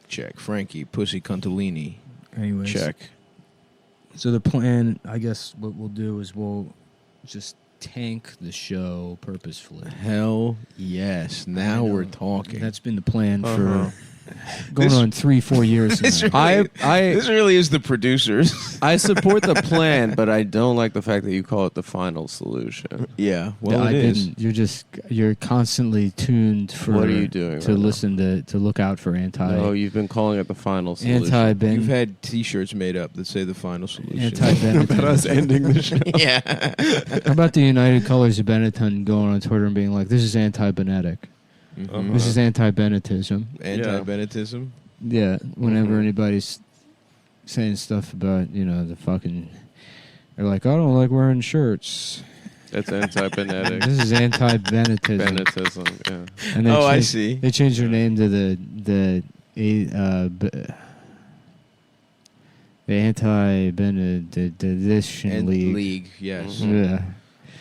Check. Frankie, Pussy Cantolini. Anyways, Check. So the plan, I guess, what we'll do is we'll just tank the show purposefully. Hell yes. Now we're talking. That's been the plan for going on 3-4 years now. This really is the producers. I support the plan, but I don't like the fact that you call it the final solution. Yeah. Well, I it is. didn't. You're constantly tuned for. What are you doing to right now? listen to look out for No, you've been calling it the final solution. anti-Ben. You've had T-shirts made up that say the final solution. Anti-Benetton. About us ending the show. Yeah. How about the United Colors of Benetton going on Twitter and being like, "This is anti-Benetic. Mhm. This is anti-Benetism." Anti-Benetism. Yeah. Whenever Mhm. anybody's saying stuff about the fucking, they're like, "I don't like wearing shirts. That's anti-Benetic. This is anti-Benetism." Benetism, yeah. And they Oh, I changed- see. They changed their name to the anti-Benediction And League. League. Yes. Mhm. Yeah.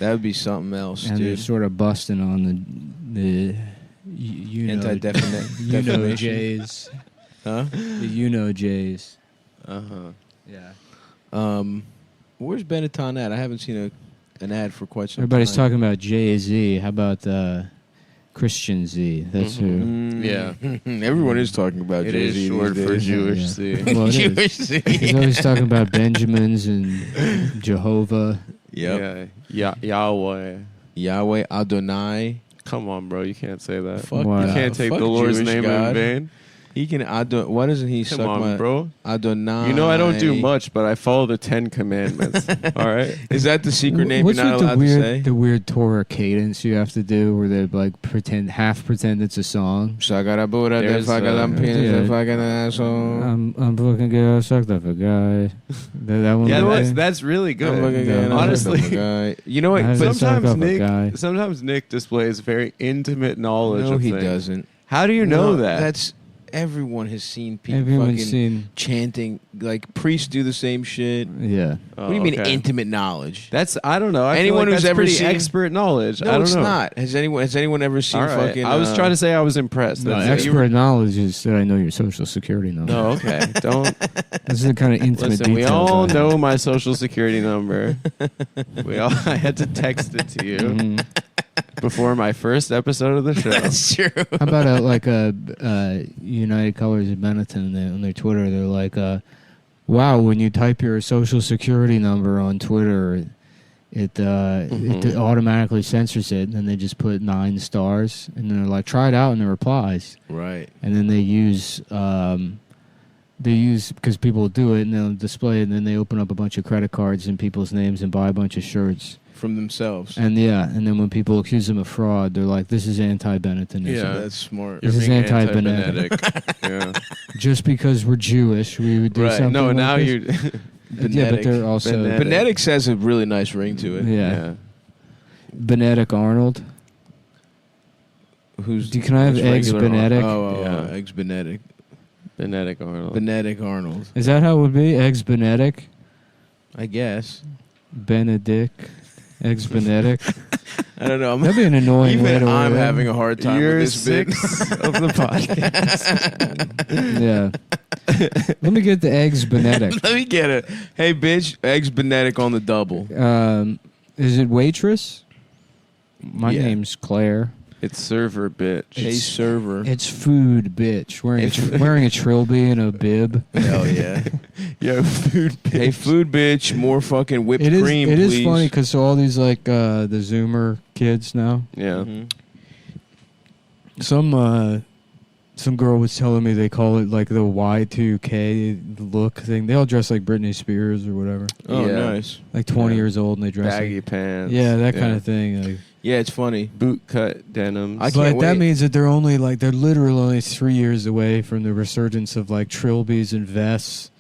That would be something else, And they're dude. sort of busting on the Anti-defamation. Jays. Huh? The Jays. Uh-huh. Yeah. Where's Benetton at? I haven't seen an ad for quite some Everybody's time. talking about Jay-Z. How about Christian Z? That's who. Yeah. Everyone is talking about It Jay-Z is short these for days. Jewish Yeah. Z. Well, it is. Jewish Z. He's always talking about Benjamins and Jehovah. Yep. Yeah. Yahweh. Yahweh Adonai. Come on, bro. You can't say that. Fuck Wow. You that. can't take Fuck the Lord's Jewish name God. in vain. He can why doesn't he Come suck on, my bro. Adonai? You know I don't do much, but I follow the 10 Commandments. All right? Is that the secret name What's you're not with allowed to say? the weird Torah cadence you have to do, where they like half pretend it's a song? Shagarabuda, the There's, fucking penis, yeah. the fucking asshole. I'm fucking good. I sucked up a guy. that one. Yeah, was- that's really I'm good. looking Yeah. at Honestly. guy. You know what? I But haven't sucked up a guy. Sometimes Nick displays very intimate knowledge no, of he things. doesn't. How do you know that? That's everyone has seen people Everyone's fucking seen. chanting. Like priests do the same shit. Yeah. What do you mean okay. intimate knowledge? That's I don't know. I Anyone feel like who's that's ever pretty seen- expert knowledge. No, I don't it's know. not. Has anyone ever seen All right. fucking? I was trying to say I was impressed. No, That's it. expert knowledge is that I know your social security number. No, okay. Don't This is the kind of intimate listen. We details. all I have. know my social security number. I had to text it to you Mhm. before my first episode of the show. That's true. How about United Colors of Benetton on their Twitter? They're like, "Wow, when you type your social security number on Twitter, it automatically censors it, and then they just put 9 stars, and then they're like, try it out in the replies, Right. and then they use because people do it, and they'll display it, and then they open up a bunch of credit cards in people's names and buy a bunch of shirts." From themselves. And and then when people accuse them of fraud, they're like, "This is anti-Benettonism." Yeah. That's smart. This is being anti-Benetic. Yeah. Just because we're Jewish, we would do Right. something. No, like now this. you. Yeah, but they're also Benetic. Benetics has a really nice ring to it. yeah. Benetic Arnold. Who's Can I have who's eggs regular Benetic? Oh, Yeah. eggs Benetic. Benetic Arnold. Benetic Arnold. Is that how it would be? Eggs Benetic? I guess. Benedict? Eggs Benetic? I don't know. That'd be an annoying way Even to I'm word it. having a hard time Year with this bit. 6 of the podcast. Yeah. Let me get the eggs Benetic. Let me get it. Hey, bitch, eggs Benetic on the double. Is it waitress? My Yeah. name's Claire. It's server bitch. Hey, server. It's food, bitch. Wearing a trilby and a bib. Hell yeah. Yo, food bitch. Hey, food bitch, more fucking whipped It is. cream, It please. is funny because so all these like the Zoomer kids now. Yeah. Mhm. Some girl was telling me they call it like the Y2K look thing. They all dress like Britney Spears or whatever. Oh, Yeah. nice. Like 20 Yeah. years old and they dress Baggy like, pants. yeah, that kind of thing. Like, Yeah, it's funny. Boot cut denims. I but can't that wait. means that they're literally only 3 years away from the resurgence of like trilbies and vests.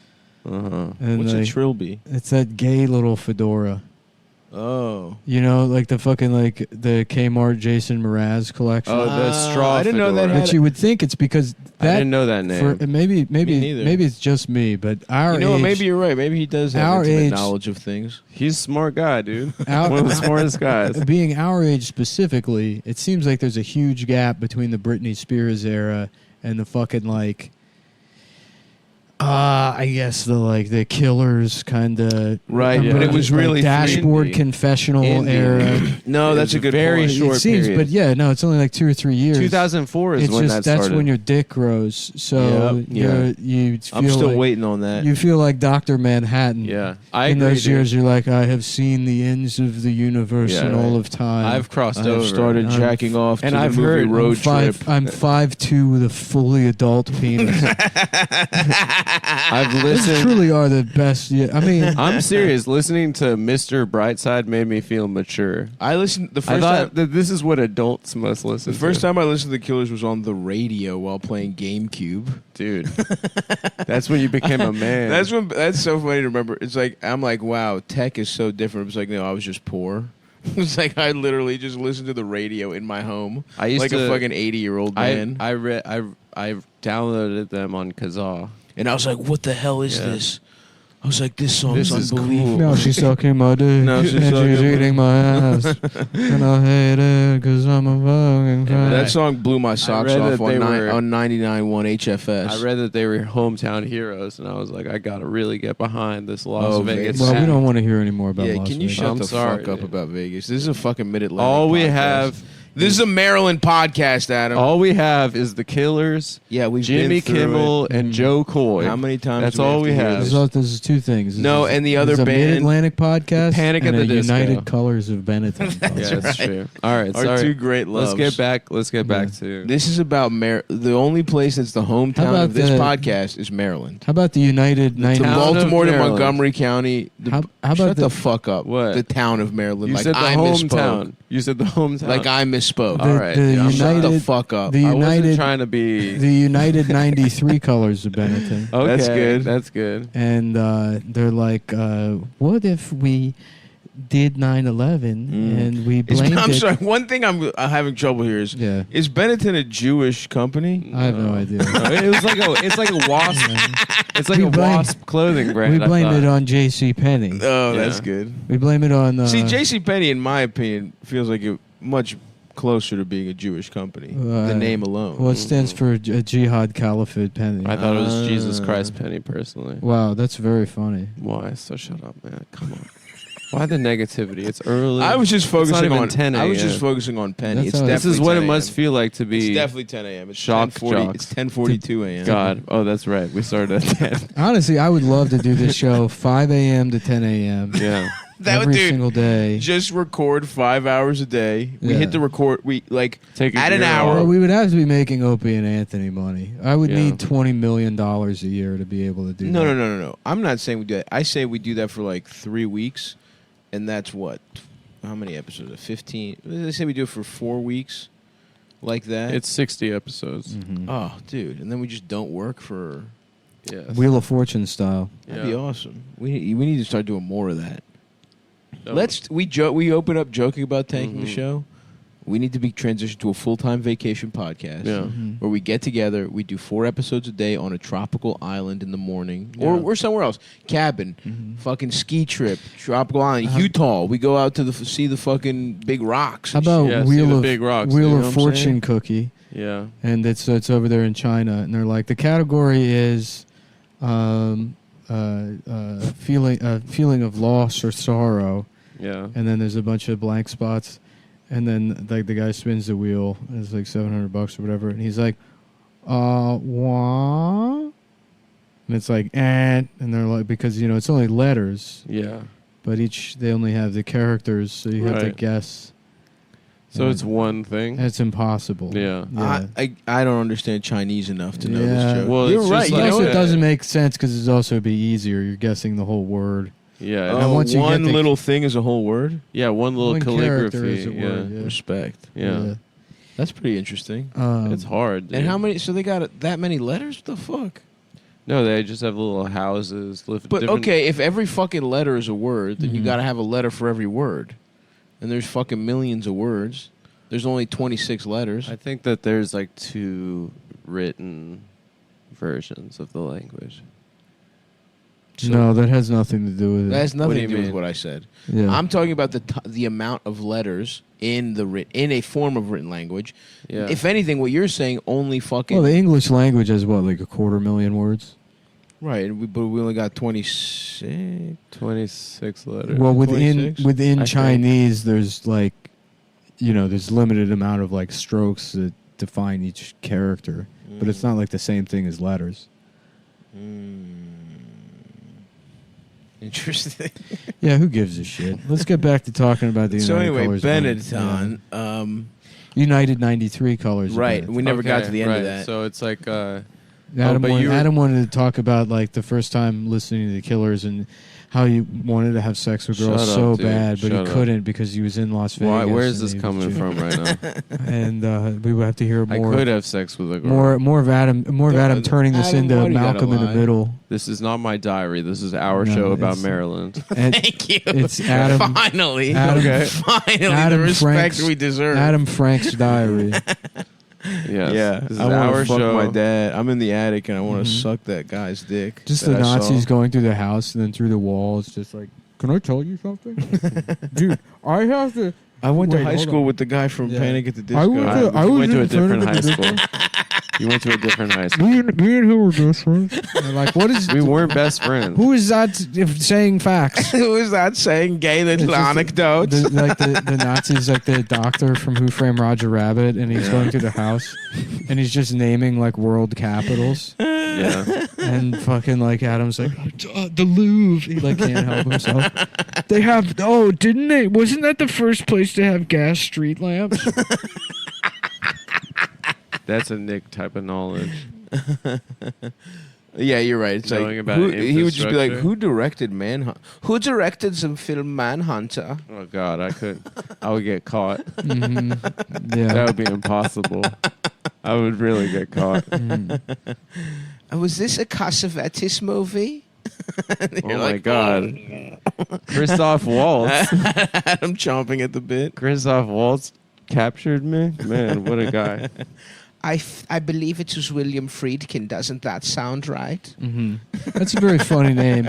Uh-huh. And What's a like, trilby? it's that gay little fedora. Oh. You know, like the fucking like the Kmart Jason Mraz collection. Oh, the straw I didn't know that fedora. had But you would think it's because I that didn't know that name. for maybe Me neither. maybe it's just me, but our You know what? age, Maybe you're right. Maybe he does have Our intimate age- knowledge of things. He's a smart guy, dude. our- One of the smartest guys. being our age specifically, it seems like there's a huge gap between the Britney Spears era and the fucking like I guess the Killers kind of Right, Yeah. but it was really dashboard indie. confessional Indie. era. No, that's a good very point. short It seems, period. but yeah, no, it's only like 2 or 3 years. 2004 is It's when just that that's started. when your dick grows. So Yep, yeah. you feel I'm still like, waiting on that. You feel like Dr. Manhattan. yeah, I In agree, those dude. years, you're like, I have seen the ends of the universe Yeah, and all right. of time. I've crossed I've over. started I'm- jacking off and to I've the movie heard- Road Trip. I'm 5'2" with a fully adult penis. I've These listened. truly are the best. Yeah, I mean, I'm serious. Listening to Mr. Brightside made me feel mature. I listened the I first thought time. that this is what adults must listen The to. first time I listened to the Killers was on the radio while playing GameCube. Dude, that's when you became a man. That's so funny to remember. It's like I'm like, wow, tech is so different. It's like, no, I was just poor. It's like I literally just listened to the radio in my home, I used like to a fucking 80-year-old man. I downloaded them on Kazaa. And I was like, what the hell is Yeah. this? I was like, this song This is is unbelievable. cool. no, she's sucking my dick. No, she's and sucking she's my- eating my ass. And I hate it because I'm a fucking Yeah, fan. That song blew my socks read off that they were- on 99.1 HFS. I read that they were hometown heroes, and I was like, I gotta really get behind this Las Oh, Vegas. Vegas. Well, we scene. don't want to hear any more about Yeah, Las can you Vegas. shut I'm the sorry, fuck up dude. about Vegas? This is a fucking Mid-Atlantic All we podcast. have, This is a Maryland podcast, Adam. all we have is the Killers, yeah, we've Jimmy been through Kimmel, and Joe Coy. How many times? That's do we all have we to hear have. this? This is two things. This No, is- and the this other is a band- Mid-Atlantic podcast Panic at and the a Disco. United Colors of Benetton. Yeah, that's true. All right, Our sorry. two great loves. Let's get back to This is about the only place that's the hometown How about of this the- podcast is Maryland. How about the United To 90? town of Baltimore to Maryland. Montgomery County. How about shut the the- fuck up. What? The town of Maryland. You like said the I hometown. misspoke. You said the hometown. Like I misspoke. All right, the yeah, I'm Shut the United, fuck up. the I wasn't United, trying to be. the United 93 Colors of Benetton. Okay, That's good. That's good. And they're like, what if we did 9/11 and we blamed I'm it? sorry. One thing I'm having trouble here is Yeah, is Benetton a Jewish company? I have no idea. It was like it's like a wasp. It's like We a blame- wasp clothing brand. We I blame thought. it on J.C. Penney. Oh, Yeah. that's good. We blame it on. See, J.C. Penney, in my opinion, feels like it much closer to being a Jewish company. The name alone. Well, it stands for Jihad Caliphate Penny. I thought it was Ah. Jesus Christ Penny personally. Wow, that's very funny. Why? So shut up, man. Come on. Why the negativity? It's early. I was just It's not focusing even on 10 I was a.m. just focusing on Penny. That's It's how- This definitely is what 10 it must a.m. feel like to be. It's definitely 10 a.m. It's Shock 10:40 jocks. It's 10:42 a.m. God. Oh, that's right. We started at 10. Honestly, I would love to do this show 5 a.m. to 10 a.m. Yeah. That would, every dude, single day. just record 5 hours a day. We Yeah. hit the record. We like Take a at an year hour. Well, we would have to be making Opie and Anthony money. I would Yeah. need $20 million a year to be able to do No, that. no. I'm not saying we do that. I say we do that for like 3 weeks, and that's what? How many episodes? 15. They say we do it for 4 weeks, like that. It's 60 episodes. Mhm. oh, dude, and then we just don't work for. Yes. Wheel of Fortune style. That'd be Yeah. awesome. We need to start doing more of that. No. We open up joking about tanking the Mhm. show. We need to be transitioned to a full-time vacation podcast. Yeah. Mhm. Where we get together, we do 4 episodes a day on a tropical island in the morning, Yeah. or somewhere else. Cabin, Mhm. fucking ski trip, tropical island, How- Utah. We go out to see the fucking big rocks. How and about Yeah, see Wheel the of big rocks, Wheel you know of what I'm Fortune saying? cookie? Yeah. And it's over there in China, and they're like the category is feeling of loss or sorrow, Yeah. and then there's a bunch of blank spots, and then like the guy spins the wheel, and it's like $700 or whatever, and he's like, wah, and it's like and they're like because it's only letters, Yeah. but they only have the characters, so you have to Right. guess. So And it's one thing. it's impossible. Yeah. I don't understand Chinese enough to know Yeah. this joke. Well, You're it's right. just You like know Also, what? it doesn't make sense because it'd also be easier. You're guessing the whole word. Yeah. And Oh, once you get one the- little thing is a whole word. Yeah. One little One character calligraphy. is a Yeah. word, yeah. Respect. Yeah. That's pretty interesting. It's hard. And dude. how many? So they got that many letters? What the fuck? No, they just have little houses. But different- okay, if every fucking letter is a word, then you Mhm. got to have a letter for every word. And there's fucking millions of words. There's only 26 letters. I think that there's like 2 written versions of the language. No, that has nothing to do with it. That has What nothing do to you do with mean? what I said. Yeah. I'm talking about the amount of letters in in a form of written language. Yeah. If anything, what you're saying only fucking. Well, the English language has what, like 250,000 words? Right, but we only got 26. 26 letters. Well, 26? within I think. Chinese, there's like, there's limited amount of like strokes that define each character, but it's not like the same thing as letters. Interesting. Yeah, who gives a shit? Let's get back to talking about the So United anyway, Colors. band. Benetton. United 93 colors. of Right, Benetton. we never got to the end right. of that. So it's like, Adam, but wanted, you were- Adam wanted to talk about like the first time listening to the Killers and how he wanted to have sex with girls Shut up, so dude. bad, but Shut he up. couldn't because he was in Las Vegas. why, where is and this he was coming cheating. from right now? And we would have to hear I more. could have sex with a girl. More of Adam turning this Adam, into why do you gotta Malcolm in the lie? Middle. This is not my diary. This is our No, show about it's- Maryland. And Thank you. it's Adam. Finally. Adam- Okay. Finally, Adam the respect Frank's- we deserve. Adam Frank's diary. Yes. Yeah, This is I want our to fuck show. my dad. I'm in the attic and I want to Mhm. suck that guy's dick. Just that the I saw. Nazis going through the house and then through the walls, just like, can I tell you something, dude? I have to. I went to Wait, high hold school on. with the guy from Yeah. Panic at the Disco. I went to- I You was went to a in front of different high the school. You went to a different high school. Me and who were best friends? And they're like, what is? We weren't best friends. Who is that saying facts? Who is that saying gay little It's just anecdotes? the Nazis, like the doctor from Who Framed Roger Rabbit, and he's going through the house, and he's just naming like world capitals, Yeah. and fucking like Adam's like the Louvre. He like can't help himself. They have didn't they? Wasn't that the first place to have gas street lamps? That's a Nick type of knowledge. Yeah, you're right. It's Knowing like about he would just be like, infrastructure. "Who directed Manhunt? Who directed some film Manhunter?" Oh God, I would get caught. Mm-hmm. That Yeah. would be impossible. I would really get caught. Mm. Was this a Cassavetes movie? Oh my God. Christoph Waltz. I'm chomping at the bit. Christoph Waltz captured me. Man, what a guy. I believe it was William Friedkin. Doesn't that sound right? Mm-hmm. That's a very funny name.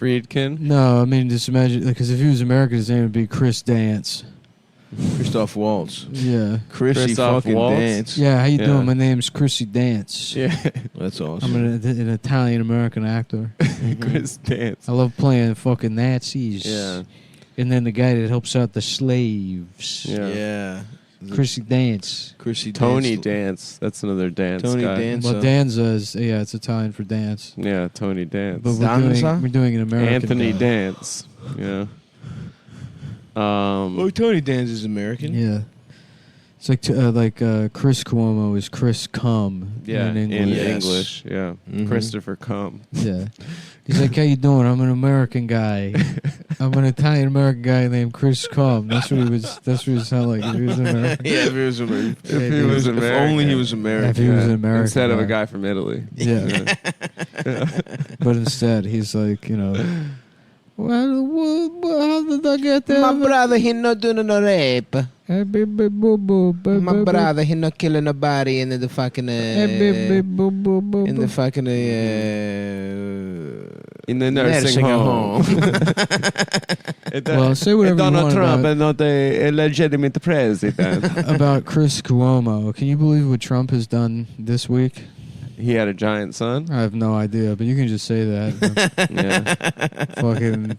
Friedkin. No, I mean just imagine because if he was American, his name would be Chris Dance. Christoph Waltz. Yeah. Chrissy Christoph fucking Waltz? Dance. Yeah. How you Yeah. doing? My name's Chrissy Dance. Yeah. That's I'm awesome. an Italian American actor. Chris Dance. I love playing fucking Nazis. Yeah. And then the guy that helps out the slaves. Yeah. Yeah. Chrissy Dance. Chrissy Tony Dance. Dance. That's another dance Tony guy. Dance. Well, Danza is it's Italian for dance. Yeah, Tony Dance. But Danza? we're doing an American. Anthony guy. Dance. Yeah. Oh, Tony Dance is American. Yeah. It's like Chris Cuomo is Chris Cum Yeah, in in English. Yes. English. Yeah. Mhm. Christopher Cum. Yeah. He's like, how you doing? I'm an American guy. I'm an Italian American guy named Chris Cum. That's what he was. That's what he sounded like if he was American. Yeah, if he was American. If he was If only he was American. If he was an American Instead of a guy. guy from Italy. Yeah. But instead, he's like, well, how did I get there? My brother, he not doing no rape. My brother, he not killing nobody in the fucking in the fucking In the nursing home. Well, say whatever you Donald want Trump about- is not a legitimate president. About Chris Cuomo. Can you believe what Trump has done this week? He had a giant son. I have no idea, but you can just say that. Yeah. Fucking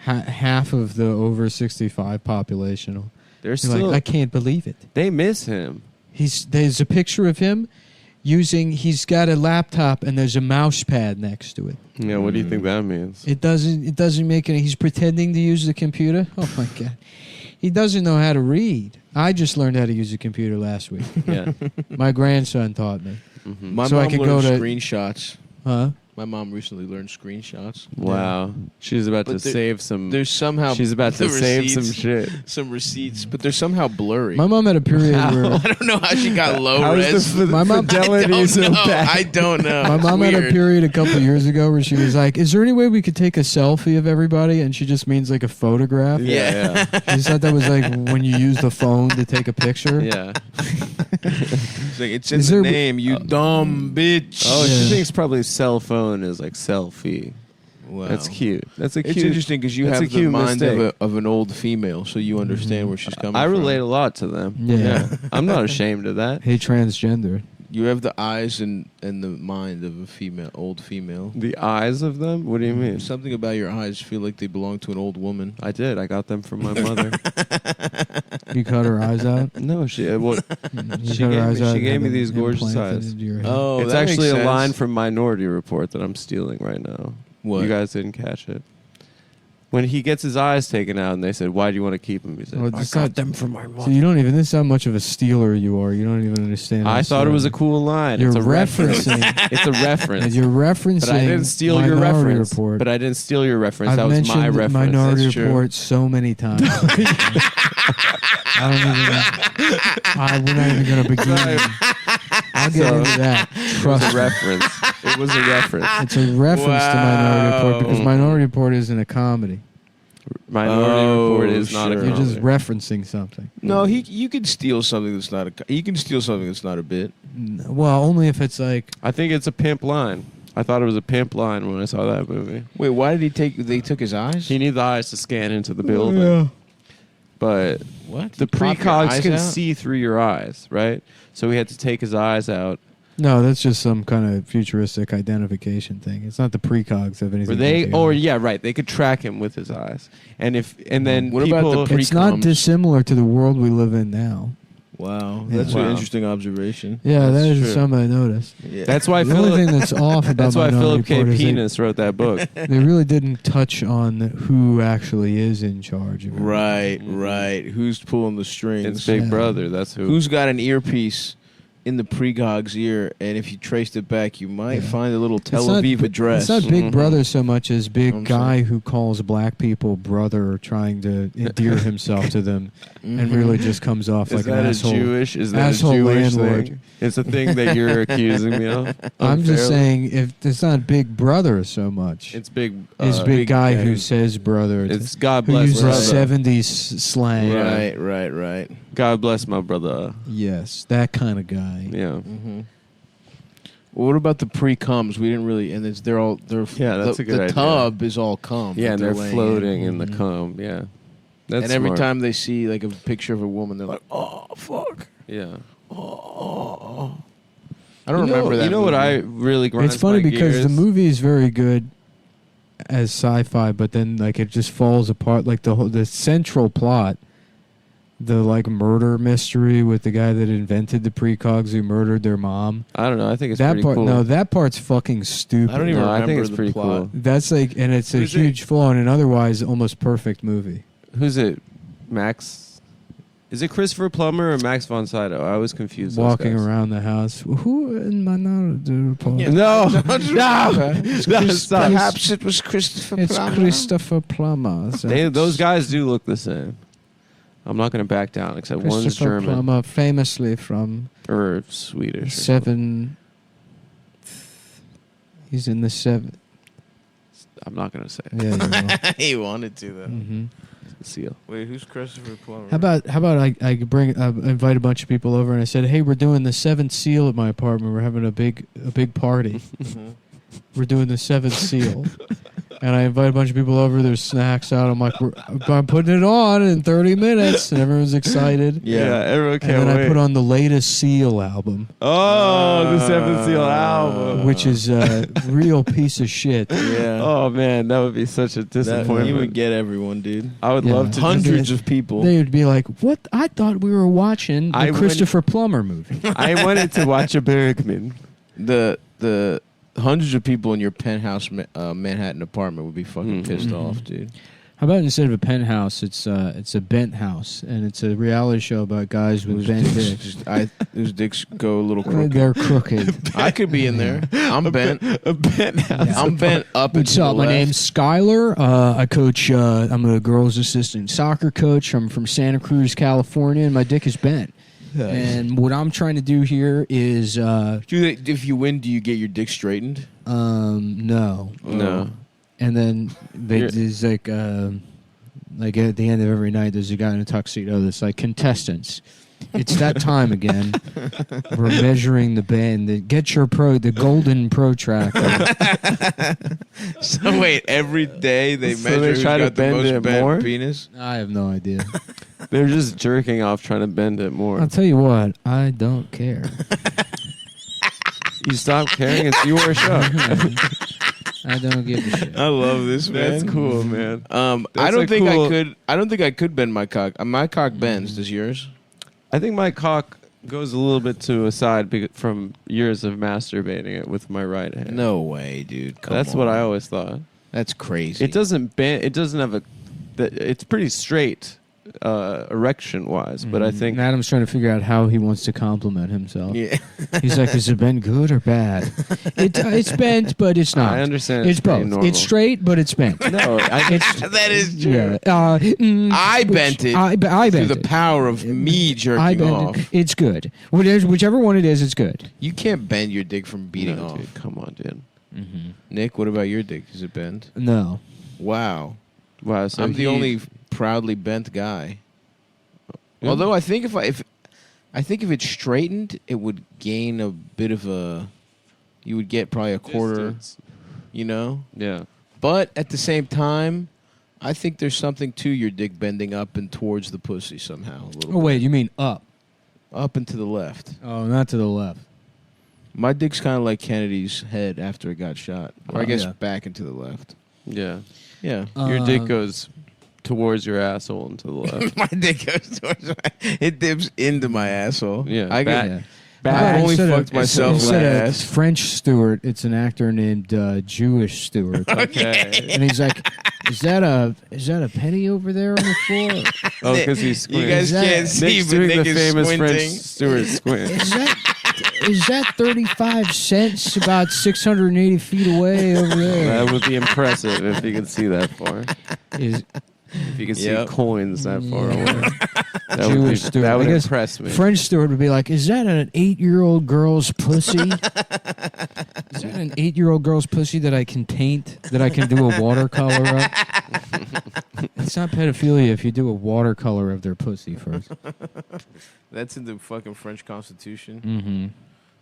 half of the over 65 population. They're You're still. like, I can't believe it. They miss him. There's a picture of him he's got a laptop and there's a mouse pad next to it. Yeah. What do you think that means? It doesn't make any. He's pretending to use the computer. Oh my god, he doesn't know how to read. I just learned how to use a computer last week. Yeah. My grandson taught me. Mhm. My So I mom could learned go to- screenshots. Huh? My mom recently learned screenshots. Wow. She's about But to there- save some. There's somehow She's about to the save some receipts- shit. some receipts, but they're somehow blurry. My mom had a period where I don't know how she got low How res. is the My mom- fidelity I so don't know. bad? I don't know. my It's mom had a weird. period a couple of years ago where she was like, "Is there any way we could take a selfie of everybody?" And she just means like a photograph. Yeah. She said that was like when you use the phone to take a picture. Yeah. It's like, it's in Is the there- name, you dumb bitch. Oh, Yeah. she thinks probably cell phone is like selfie. wow. That's cute. That's a It's cute. interesting because you that's have a the cute mind mistake. of an old female, so you understand where she's coming I from. relate a lot to them. Yeah. I'm not ashamed of that. Hey, transgender. You have the eyes and the mind of a old female. The eyes of them? What do you mean? Something about your eyes feel like they belong to an old woman. I did. I got them from my mother. You cut her eyes out. No, she cut her She eyes out she gave and me have these them gorgeous implanted eyes. into your head. Oh, It's that actually makes a sense. line from Minority Report that I'm stealing right now. What? You guys didn't catch it. When he gets his eyes taken out and they said, "Why do you want to keep him?" He said, Well, "I it's got not- them from my mother." So you don't even. This is how much of a stealer you are. You don't even understand. I how thought it was a stealer- cool line. You're It's a reference. referencing. It's a reference. And you're referencing. But I didn't steal your Minority reference. Report. But I didn't steal your reference. I've That was mentioned my reference. Minority That's true. Report so many times. We're not even going to begin. I'll get So, into that. It was Trust a me. reference. It was a reference. It's a reference to Minority Report because Wow. Minority Report isn't a comedy. Minority Report is not a sure. You're just comedy. referencing something. No, you can steal something that's not a. You can steal something that's not a bit. Well, only if it's like I think it's a pimp line. I thought it was a pimp line when I saw that movie. Wait, why did he take? They took his eyes. He needs the eyes to scan into the building. Yeah. But What? the You pop your precogs eyes can out? see through your eyes, right? So he had to take his eyes out. No, that's just some kind of futuristic identification thing. It's not the precogs have anything. Or they, to do or with it. yeah, right. They could track him with his eyes, and then What people, about the It's not pre-coms? dissimilar to the world we live in now. Wow, Yeah. that's Wow. an interesting observation. Yeah, That's that is true. something I noticed. Yeah. That's why The only Philip. thing that's off about That's why Minority Philip K. Report is Penis wrote that book. they really didn't touch on who actually is in charge of it. right, right. Who's pulling the strings? It's Big Yeah. Brother. That's who. Who's got an earpiece in the pregog's ear? And if you traced it back, you might Yeah. find a little Tel It's not- Aviv address. It's not Big Mhm. Brother so much as Big I'm Guy saying. who calls black people brother, trying to endear himself to them, and really just comes off is like that an a asshole. Jewish? Is that asshole a Jewish landlord. thing? It's a thing that you're accusing me of. I'm just unfairly? saying, if it's not Big Brother so much, It's big. it's Big Guy who who's- says brother. It's God who bless uses brother. 70s slang. Right, right, right. God bless my brother. Yes, that kind of guy. Yeah. Mm-hmm. Well, what about the pre-coms? We didn't really, and they're all Yeah, that's the, a good the idea. tub is all cum. Yeah, that and they're laying floating in. in the Mhm. cum. Yeah. That's And every smart. time they see like a picture of a woman, they're like, "Oh fuck!" Yeah. Oh. I don't remember that. You know what movie. I really grinds It's funny my because gears? the movie is very good as sci-fi, but then like it just falls apart. Like the central plot, the like murder mystery with the guy that invented the precogs who murdered their mom. I don't know. I think it's That pretty part, cool. no, that part's fucking stupid. I don't even No, I remember think it's the pretty plot. cool. That's like, and it's a Who's it? huge flaw in an otherwise almost perfect movie. Who's it? Max? Is it Christopher Plummer or Max von Sydow? I was confused. those Walking guys. around the house. Who in Minority Report? Yeah. No, No, no, stop. Perhaps it was Christopher It's Plummer. Christopher Plummer. Those guys do look the same. I'm not going to back down, except one's Christopher German Plummer, famously from or Swedish. or Seven. He's in the seven. something. I'm not going to say it. Yeah. He wanted to though. Mm-hmm. Seal. Wait, who's Christopher Plummer? How about I bring invite a bunch of people over and I said, hey, we're doing the seventh seal at my apartment. We're having a big party. Mhm. We're doing the seventh seal. And I invite a bunch of people over. There's snacks out. I'm like, I'm putting it on in 30 minutes, and everyone's excited. Yeah. everyone And can't then wait. I put on the latest Seal album, oh, the Seventh Seal album. which is a real piece of shit. Yeah. Oh man, that would be such a That, disappointment. you would get everyone, dude. I would Yeah. love to. Hundreds of people. They would be like, "What? I thought we were watching the I Christopher Plummer movie." I wanted to watch a Bergman. The hundreds of people in your penthouse Manhattan apartment would be fucking Mhm. pissed Mhm. off, dude. How about instead of a penthouse, it's a bent house, and it's a reality show about guys with bent dicks. Whose dicks go a little crooked. They're crooked. I could be in there. I'm bent. A penthouse. I'm bent up. What's and to up? the My left. name's Skylar. I coach. I'm a girls' assistant soccer coach. I'm from Santa Cruz, California, and my dick is bent. And what I'm trying to do here is, If you win, do you get your dick straightened? no. No. And then You're- there's like at the end of every night, there's a guy in a tuxedo that's like, contestants, it's that time again. We're measuring the bend. Get your the golden protractor. So wait, every day they So measure they who's try to got the bend most it bent more? penis. I have no idea. They're just jerking off, trying to bend it more. I'll tell you what, I don't care. You stop caring. It's your show. I don't give a shit. I love this, man. That's cool, man. I That's don't a think cool- I could. I don't think I could bend my cock. My cock bends. Does yours? I think my cock goes a little bit to a side from years of masturbating it with my right hand. No way, dude. Come That's what on. I always thought. That's crazy. It doesn't bend. It doesn't have a. It's pretty straight, erection wise. But I think And Adam's trying to figure out how he wants to compliment himself. Yeah. He's like, has it been good or bad? It's bent, but it's not. I understand. It's pretty both. normal. It's straight, but it's bent. No, That is true. Yeah. I bent it I through bent the it. power of me I jerking bent off. it. It's good. Whichever one it is, it's good. You can't bend your dick from beating no, off. dude, come on, dude. Nick, what about your dick? Is it bent? No. Wow. Wow. So I'm the only proudly bent guy. Yeah. Although I think if it's straightened, it would gain a bit of a. You would get probably a quarter, distance. you know. Yeah. But at the same time, I think there's something to your dick bending up and towards the pussy somehow. A little Oh, wait, you mean up? bit. Up and to the left. Oh, not to the left. My dick's kind of like Kennedy's head after it got shot, or I guess Yeah. back and to the left. Yeah. Yeah. Your dick goes towards your asshole and to the left. My dick goes towards it dips into my asshole. Yeah, I back. get. Yeah. I've only Instead of- fucked myself in the instead of ass. French Stewart, it's an actor named Jewish Stewart. Okay. And he's like, is that a penny over there on the floor? Oh, because he's You squinting. guys Is that- can't see, Nick's but doing Nick the is famous squinting. French Stewart squint. Is that 35 cents about 680 feet away over there? That would be impressive if you could see that far. Is If you could Yep. see coins that far Yeah. away. That Jewish would, be, Stewart. that would I guess impress me. French Stewart would be like, is that an 8-year-old girl's pussy? Is that an 8-year-old girl's pussy that I can paint, that I can do a watercolor of? It's not pedophilia if you do a watercolor of their pussy first. That's in the fucking French Constitution. Mm-hmm.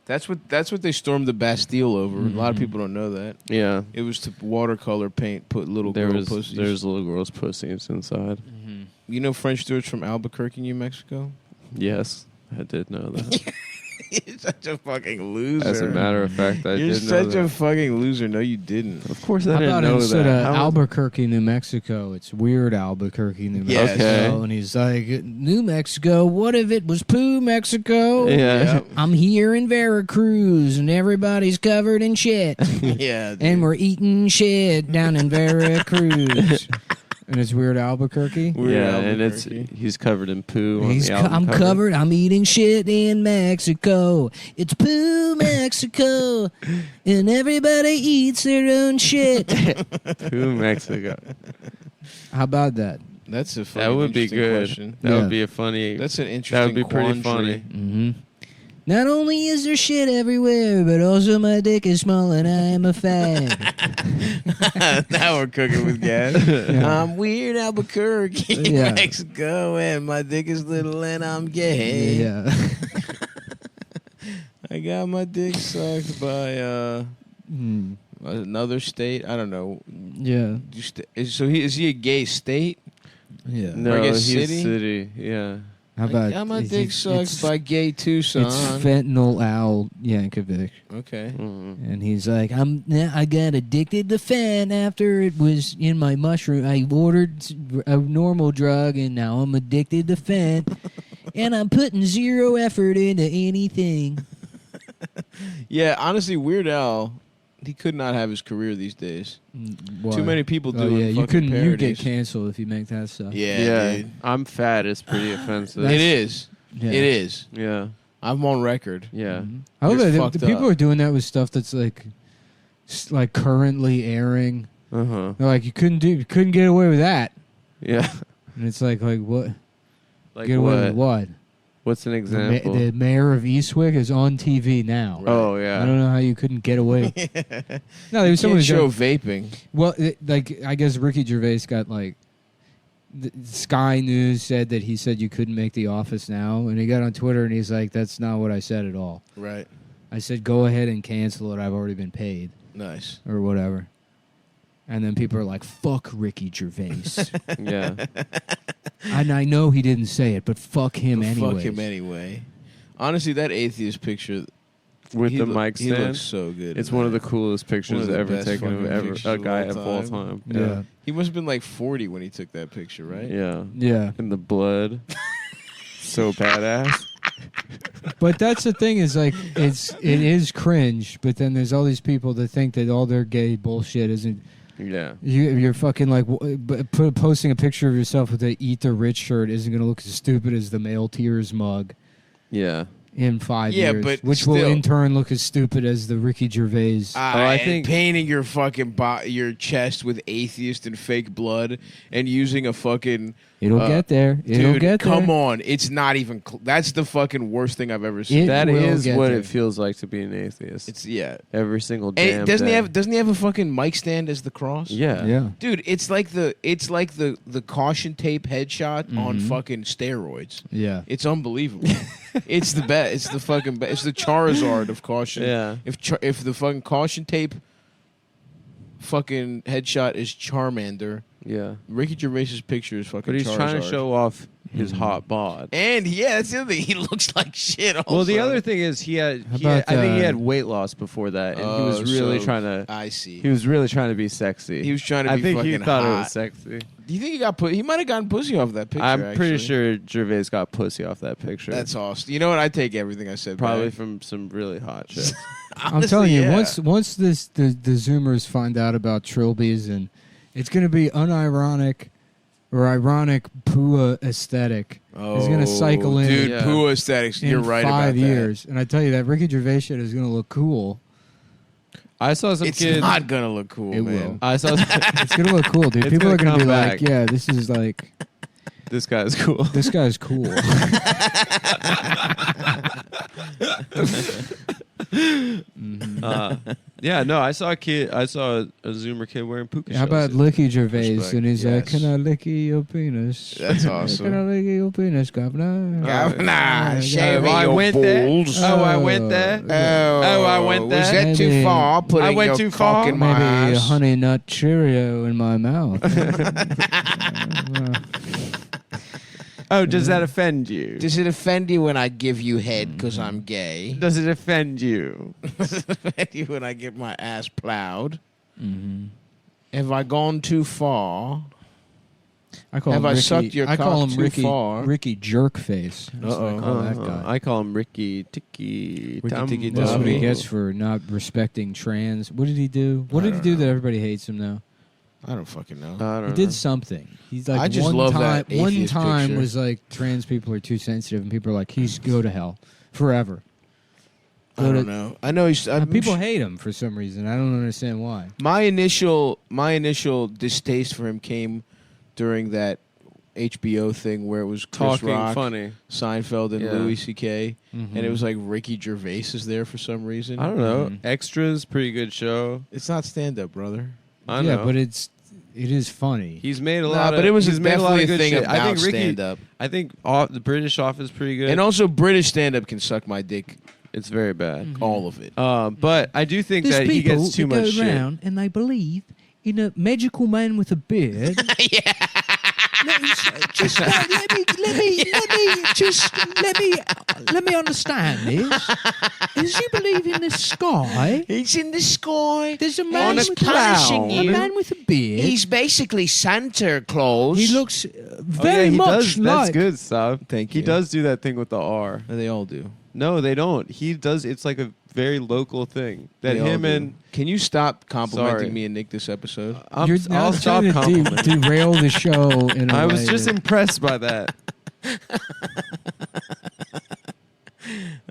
That's what they stormed the Bastille over. A lot of Mhm. people don't know that. Yeah. It was to watercolor paint, put little There girl was pussies. there's little girls' pussies inside. You know French Stewart's from Albuquerque, New Mexico? Yes, I did know that. You're such a fucking loser. As a matter of fact, I You're did know such that. a fucking loser. No, you didn't. Of course, I How didn't about know instead that. of How- Albuquerque, New Mexico, it's Weird Albuquerque, New Yes. Mexico. Okay. And he's like, New Mexico, what if it was Poo, Mexico? Yeah. Yep. I'm here in Veracruz, and everybody's covered in shit. Yeah. dude. And we're eating shit down in Veracruz. And it's Weird Albuquerque. Weird yeah, and Albuquerque. he's covered in poo. On the album I'm cover. covered. I'm eating shit in Mexico. It's Poo, Mexico. And everybody eats their own shit. Poo, Mexico. How about that? That's a That fucking would be interesting good. question. That Yeah. would be a funny. That's an that interesting would be pretty quandary. funny. Mm-hmm. Not only is there shit everywhere, but also my dick is small and I am a fag. Now we're cooking with gas. I'm weird Albuquerque, Yeah. Mexico, and my dick is little and I'm gay. Yeah. I got my dick sucked by Hmm. another state. I don't know. Yeah. Is he a gay state? Yeah. No, I guess he's city? city. Yeah. How I about got my it's- dick it's- sucked it's- by gay Tucson. It's Fentanyl Al Yankovic. Okay. Mhm. And he's like, I got addicted to fent after it was in my mushroom. I ordered a normal drug, and now I'm addicted to fent. And I'm putting zero effort into anything. Yeah, honestly, Weird Al, he could not have his career these days. Why? Too many people Oh, doing yeah, you fucking couldn't. You get parodies. canceled if you make that stuff. Yeah, dude. I'm fat is pretty offensive. It is. Yeah. It is. Yeah. I'm on record. Yeah. Mhm. I love You're that fucked the people up. are doing that with stuff that's like currently airing. Uh huh. They're like, you couldn't get away with that. Yeah. And it's like what? Like Get away what? with what? What's an The example? the mayor of Eastwick is on TV now. Oh I yeah. don't know how you couldn't get away. No, there was someone Can't who show vaping. well, like I guess Ricky Gervais got like Sky News said that he said you couldn't make The Office now, and he got on Twitter and he's like, "That's not what I said at all. Right. I said go ahead and cancel it. I've already been paid Nice. or whatever." And then people are like, "Fuck Ricky Gervais." Yeah. And I know he didn't say it, but fuck him But anyway. Fuck him anyway. Honestly, that atheist picture with the mic He stand. looks so good. It's in one of the that. coolest pictures the ever best taken of fucking pictures a of guy all of all time. time. Yeah. He must have been like 40 when he took that picture, right? Yeah. Yeah. And the blood. So badass. But that's the thing is like it is cringe, but then there's all these people that think that all their gay bullshit isn't. Yeah. You're fucking like posting a picture of yourself with a Eat the Rich shirt isn't going to look as stupid as the male tears mug Yeah. in 5 Yeah, years, but which will still. in turn look as stupid as the Ricky Gervais. I and think- painting your fucking your chest with atheist and fake blood and using a fucking It'll get there. It'll dude, get there. come on, it's not even. That's the fucking worst thing I've ever seen. That will is get what there. it feels like to be an atheist. It's every single And damn doesn't day. he have a fucking mic stand as the cross? Yeah. Yeah. Dude, it's like the caution tape headshot on Mhm. fucking steroids. Yeah. It's unbelievable. It's the best. It's the fucking best. It's the Charizard of caution. Yeah. If the fucking caution tape fucking headshot is Charmander, Yeah. Ricky Gervais's picture is fucking But he's Charizard. trying to show off his Mhm. hot bod. And yeah, that's the other thing. He looks like shit. Also. Well, the other thing is he had How about, I think he had weight loss before that, and he was really so trying to. I see. He was really trying to be sexy. He was trying to I be think fucking he thought hot. it was sexy. Do you think he got put? He might have gotten pussy off that picture. I'm pretty actually. sure Gervais got pussy off that picture. That's awesome. You know what? I take everything I said. probably back. from some really hot chicks. I'm telling you, Honestly, yeah. once the Zoomers find out about trilbies, and it's going to be unironic or ironic Pua aesthetic. It's going to cycle in, dude. Yeah. Pua aesthetics. in You're right 5 about years. And I tell you that Ricky Gervais shit is going to look cool. I saw some It's kids. not gonna look cool, It man. will. I saw It's going to look cool, dude. It's People gonna are going to come be like, back. yeah, this is like, this guy's cool. this guy's cool. Yeah, no, I saw a kid. I saw a Zoomer kid wearing puka How about shells. Licky Gervais? Respect, And he's like, yes. can I licky your penis? That's Can I awesome. lick your penis, governor? Governor, show me I your went there. balls. Oh, I went there. Oh, I went Was there. that too Maybe- far? Putting I went your too cock far? in my Maybe a ass. honey nut Cheerio in my mouth. Oh, does that offend you? Does it offend you when I give you head because I'm gay? Does it offend you? Does it offend you when I get my ass plowed? Mm-hmm. Have I gone too far? I call Have him I Ricky, sucked your I call cock him too Ricky, far? Ricky Jerkface. That's what I call that guy. I call him Ricky Tiki. Ricky Tiki That's what he Tommy. gets for not respecting trans. What did he do? What did he do that everybody hates him now? I don't fucking know. I don't He did know. something. He's like I just one love time. that One atheist time picture. was like trans people are too sensitive, and people are like, he's go to hell forever. I don't know. I know he's. And people hate him for some reason. I don't understand why. My initial distaste for him came during that HBO thing where it was Chris Talking Rock, funny. Seinfeld, and Yeah. Louis C.K. Mm-hmm. And it was like Ricky Gervais is there for some reason. I don't know. Mhm. Extras, pretty good show. It's not stand up, brother. I yeah, know. but it is funny. He's made a Nah, lot of. but it was he's made a lot definitely of a good thing shit. about I think Ricky. stand up. I think the British Office is pretty good. And also British stand up can suck my dick, it's very bad. all of it. But I do think that he gets too much shit. and they believe in a magical man with a beard. Yeah. let me understand this. Does you believe in the sky? He's in the sky. There's a and man he's with punishing a you. man with a beard. He's basically Santa Claus. He looks Oh, yeah, very he much does. like. That's good, Sab. Thank He you. does do that thing with the R. They all do. No, they don't. He does. It's like a very local thing that They all him do. and Can you stop complimenting Sorry. me and Nick this episode? I'll now stop trying to complimenting. derail the show. In a I was way just that- impressed by that.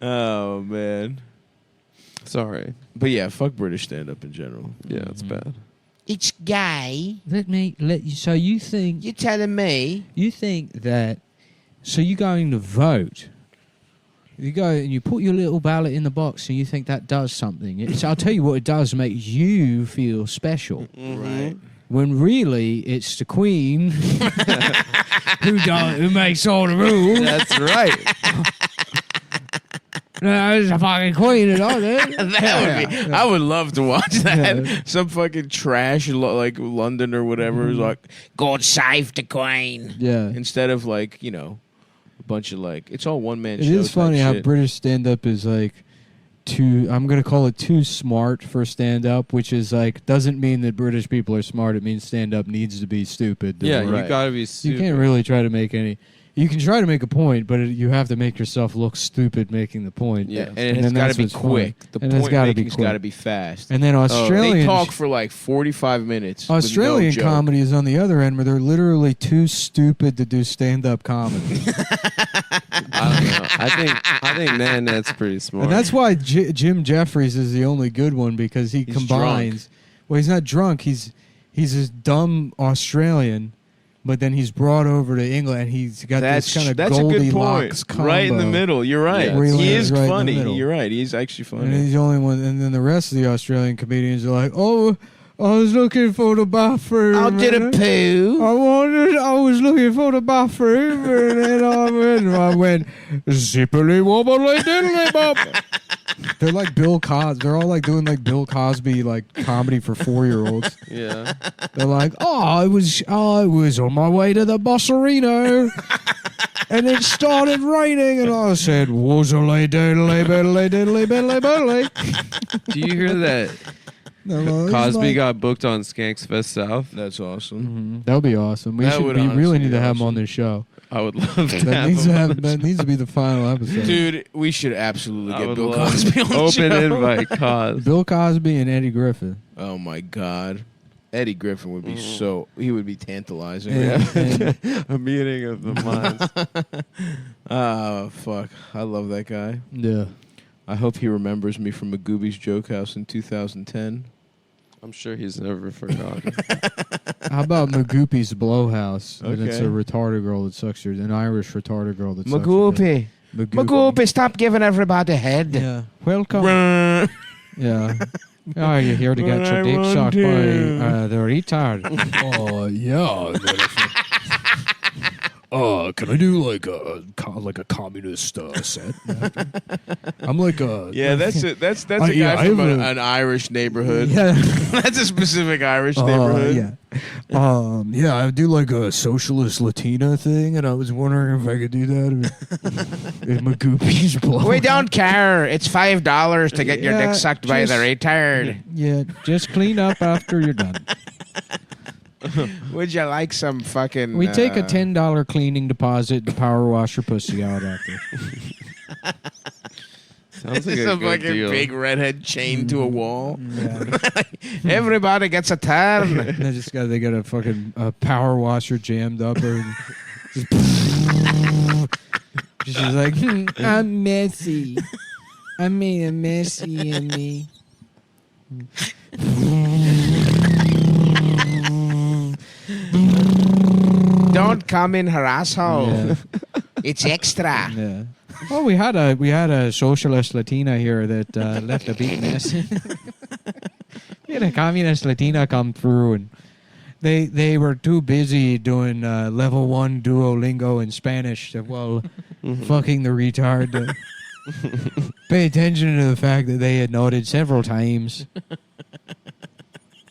Oh man. Sorry. But yeah, fuck British stand up in general. Yeah, it's bad. It's gay. let you. So you think You're telling me? that? So you're going to vote. You go and you put your little ballot in the box, and you think that does something. I'll tell you what it does: makes you feel special. Right. When really it's the Queen who makes all the rules. That's right. No, it's the fucking Queen that does it. That would be. I would love to watch that. Yeah. Some fucking trash like London or whatever is like, God save the Queen. Yeah. Instead of like, a bunch of like, it's all one man It shows. is funny type how shit. British stand up is like, too. I'm gonna call it too smart for stand up, which is like doesn't mean that British people are smart. It means stand up needs to be stupid. Yeah, Right. you gotta be stupid. You can't really try to make any. You can try to make a point, but you have to make yourself look stupid making the point. Yeah, And and then it's got that's to be what's funny. quick. The And it's point gotta be making's quick. got to be fast. And then Australian They talk for like 45 minutes. with Australian no joke. comedy is on the other end, where they're literally too stupid to do stand-up comedy, I don't know. I think Nanette's pretty smart. and that's why Jim Jeffries is the only good one because he He's combines. Well, he's not drunk. He's this dumb Australian, but then he's brought over to England, and he's got this kind of that's a good Goldilocks point. Right in the combo. middle. You're right. Yeah, Really he is is right in the funny. middle. You're right. He's actually funny. And he's the only one. And then the rest of the Australian comedians are like, "Oh, I was looking for the bathroom. I did a poo. I was looking for the bathroom, and then I went zippily wobbly diddly bop." They're like Bill Cosby. They're all like doing like Bill Cosby like comedy for 4-year-olds. yeah. They're like, I was on my way to the Bossarino, and it started raining, and I said, "Woozly diddly biddly diddly biddly biddly." Do you hear that Cosby got booked on Skanks Fest South? That's awesome. That would be awesome. We That would really honestly need to be have him awesome. on this show. I would love to That have needs him to on have. the That needs to be the final episode. Dude, we should absolutely I get would Bill love Cosby on the Open show. invite, Cos. Bill Cosby and Eddie Griffin. Oh my God, Eddie Griffin would be he would be tantalizing. Yeah. And- A meeting of the minds. Oh fuck, I love that guy. Yeah. I hope he remembers me from Magooby's Joke House in 2010. I'm sure he's never forgotten. How about Magoopy's Blowhouse? And it's a Okay. retarded girl that sucks your, an Irish retarded girl that sucks your dick. Magoopy, Magoopy. Magoopy, stop giving everybody head. Yeah. Welcome. Run. Yeah. Oh, you're here to get What your I dick want sucked by to. the retard. Oh yeah. Can I do like a communist set? I'm like a Yeah, that's it. That's a yeah, guy I from have an Irish neighborhood. Yeah. That's a specific Irish neighborhood. Yeah. yeah, I do like a socialist Latina thing, and I was wondering if I could do that in Magoopy's blow. We don't care. It's $5 to get your Yeah, dick sucked by the just- retard. Yeah. Just clean up after you're done. Would you like some fucking? We take a $10 cleaning deposit to power wash your pussy out after. Sounds like It's a a good fucking deal. big redhead chained to a wall. Yeah. Everybody gets a turn. They got a fucking power washer jammed up her. She's like, I'm messy. I made a messy in me. Don't come in her asshole. Yeah. It's extra. Yeah. Oh, we had a socialist Latina here that left a big mess. We had a communist Latina come through, and they were too busy doing level 1 Duolingo in Spanish while fucking the retard. To pay attention to the fact that they had noted several times.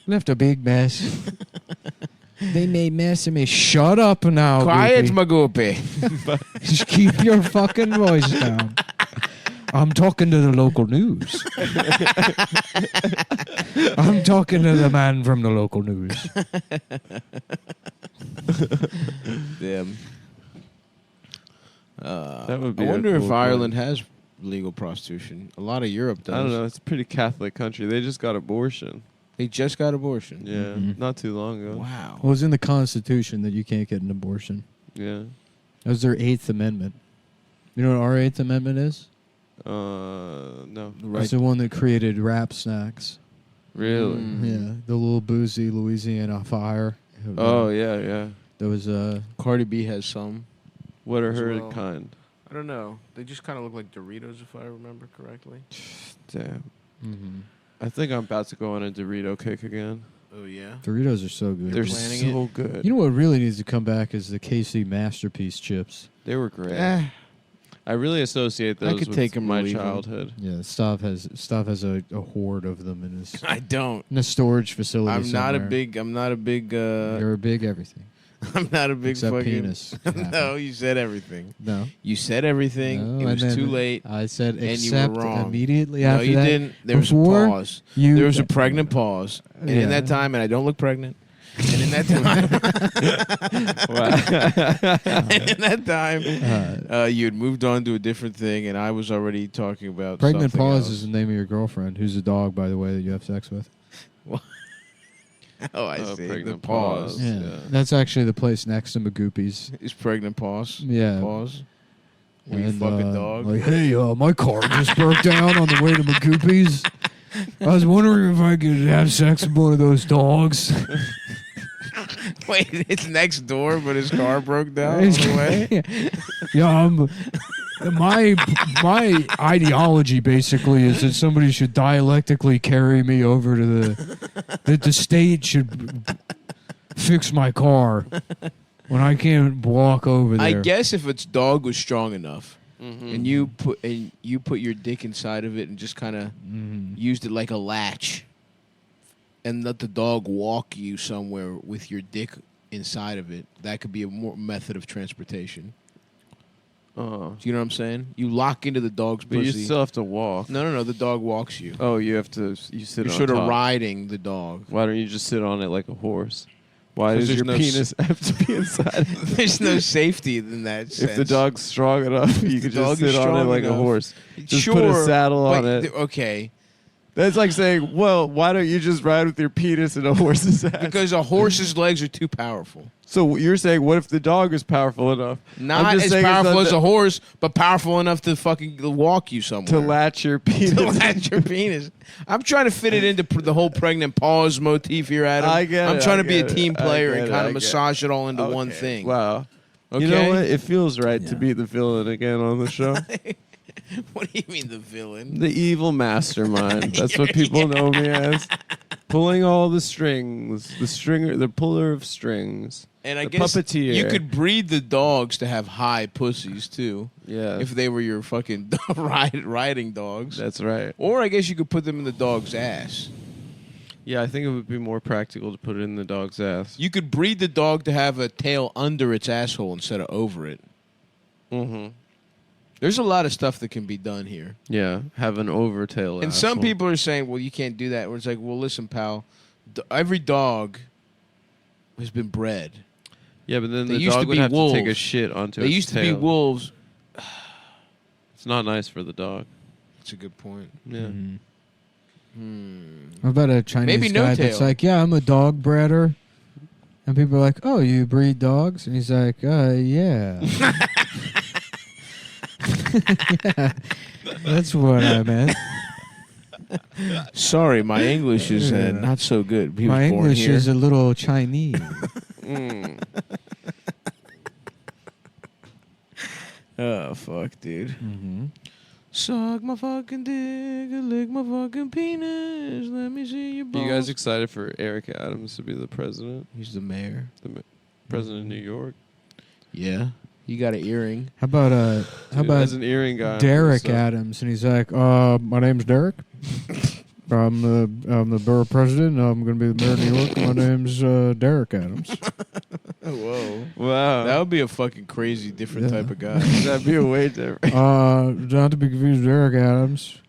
Left a big mess. They made mess of me. Shut up now. Quiet, Goopy. Magoopy. Just keep your fucking voice down. I'm talking to the local news. I'm talking to the man from the local news. Damn. That would be I a wonder cool if thing. Ireland has legal prostitution. A lot of Europe does. I don't know. It's a pretty Catholic country. They just got abortion. They just got abortion. Yeah, Mhm. not too long ago. Wow. Well, it's in the Constitution that you can't get an abortion. Yeah. That was their 8th Amendment. You know what our 8th Amendment is? No. It's the one that created rap snacks. Really? Mm. Yeah, the little boozy Louisiana Fire. Oh yeah, yeah. There was Cardi B has some. What are As her well. kind? I don't know. They just kind of look like Doritos, if I remember correctly. Damn. mhm. I think I'm about to go on a Dorito kick again. Oh yeah. Doritos are so good. They're planning so good. You know what really needs to come back is the KC Masterpiece chips. They were great. Eh, I really associate I those could with take 'em or my leave 'em. childhood. Yeah, Stav has a hoard of them in his I don't. in a storage facility. I'm not a somewhere. big. I'm not a big. You're a big everything. I'm not a big Except fucking penis. No, you said everything. No. You said everything. No, It was and then too late. I said and you were except wrong. immediately No, after you that. didn't. There was a Before pause. You, There was a pregnant pause. And in Yeah. that time, and I don't look pregnant. And in that time, and in that time, you had moved on to a different thing, and I was already talking about Pregnant something Pause else. is the name of your girlfriend, who's a dog, by the way, that you have sex with. Oh, I see. The Pregnant pause. Pause. Yeah. Yeah. That's actually the place next to Magoopies. Is pregnant pause? Yeah. Pause. Where you And, fuck a dog? Like, hey, my car just broke down on the way to Magoopies. I was wondering if I could have sex with one of those dogs. Wait, it's next door, but his car broke down on the way? Yeah, my ideology basically is that somebody should dialectically carry me over to that the state should fix my car when I can't walk over there. I guess if its dog was strong enough, Mm-hmm. and you put your dick inside of it and just kind of used it like a latch, and let the dog walk you somewhere with your dick inside of it, that could be a more method of transportation. Oh. Do you know what I'm saying? You lock into the dog's But pussy. you still have to walk. No. The dog walks you. Oh, you have to. You sit You're on sort of top. riding the dog. Why don't you just sit on it like a horse? Why 'Cause does your there's no penis have to be inside? There's no safety in that sense. If the dog's strong enough, you could dog just is sit on it strong like a enough. horse. Just sure, put a saddle on but it. Okay, That's like saying, well, why don't you just ride with your penis in a horse's ass? because a horse's legs are too powerful. So you're saying, what if the dog is powerful enough? Not I'm just as saying it's powerful not as that- a horse, but powerful enough to fucking walk you somewhere. to latch your penis. To latch your penis. I'm trying to fit it into the whole pregnant pause motif here, Adam. I get I'm it, trying I to be a get it, team I player get and it, kind I of get it. massage it all into one Okay, thing. Wow. Okay? You know what? It feels right Yeah. to be the villain again on the show. What do you mean the villain? The evil mastermind. That's what people know me as. Pulling all the strings. The puller of strings. And I The guess puppeteer. you could breed the dogs to have high pussies too, Yeah. if they were your fucking riding dogs. That's right. Or I guess you could put them in the dog's ass. Yeah, I think it would be more practical to put it in the dog's ass. You could breed the dog to have a tail under its asshole instead of over it. Mm-hmm. There's a lot of stuff that can be done here. Yeah, have an overtail. And some asshole. people are saying, well, you can't do that. Where it's like, well, listen, pal, every dog has been bred. Yeah, but then They the used dog to would be have to take a wolves. shit onto They its used to be tail. wolves. It's not nice for the dog. That's a good point. Yeah. Mhm. Hmm. What about a Chinese Maybe no guy that's tail. like, yeah, I'm a dog breeder? And people are like, oh, you breed dogs? And he's like, yeah. Yeah. That's what I meant. Sorry, my English is Yeah. not so good. He was My born English here. is a little Chinese. Mm. Oh, fuck, dude. Mm-hmm. Suck my fucking dick, lick my fucking penis. Let me see your Are balls. you guys excited for Eric Adams to be the president? He's the mayor. President of New York? Yeah. He got an earring. How about Dude, as an earring guy, Derek so- Adams? And he's like, my name's Derek. I'm the borough president. I'm going to be the mayor of New York. My name's Derek Adams. Whoa. Wow. That would be a fucking crazy, different Yeah. type of guy. That'd be a way different. Not to be confused with Derek Adams.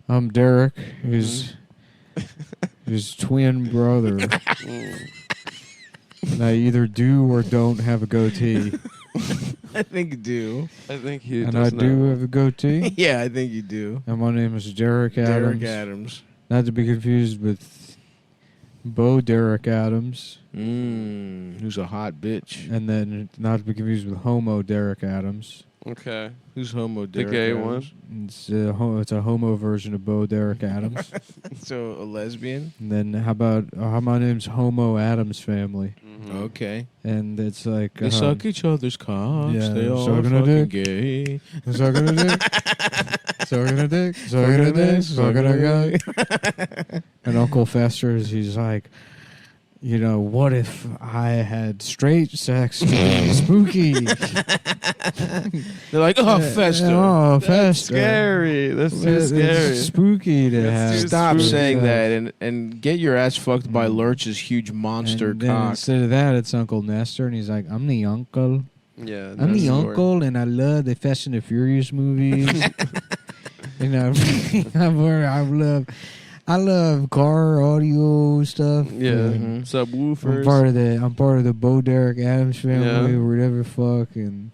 I'm Derek, his twin brother. Mm. And I either do or don't have a goatee. I think you do. I think he And does I do now. have a goatee. Yeah, I think you do. And my name is Derek Adams. Derek Adams. Not to be confused with Bo Derek Adams. Who's a hot bitch? And then not to be confused with Homo Derek Adams. Okay. Who's homo The Derek gay Adams? It's a homo version of Bo Derek Adams. So a lesbian? And then how about my name's Homo Adams Family. Mhm. Okay. And it's like They suck each other's cocks. yeah, they all sucking a fucking dick. gay. sucking a dick, sucking a dick, sucking a dick, sucking a guy. And Uncle Fester he's like, you know, what if I had straight sex to be spooky? They're like, oh, Fester. Oh, Fester. Scary. That's too It's scary. spooky to have. too Stop spooky. saying that and get your ass fucked by Lurch's huge monster And then cock. instead of that, it's Uncle Nestor, and he's like, I'm the uncle. Yeah. I'm the that's weird. uncle, and I love the Fast and the Furious movies. You know, I love car audio stuff. Yeah. Mhm. Subwoofers. I'm part of the Bo Derek Adams family, Yeah. or whatever. Fucking.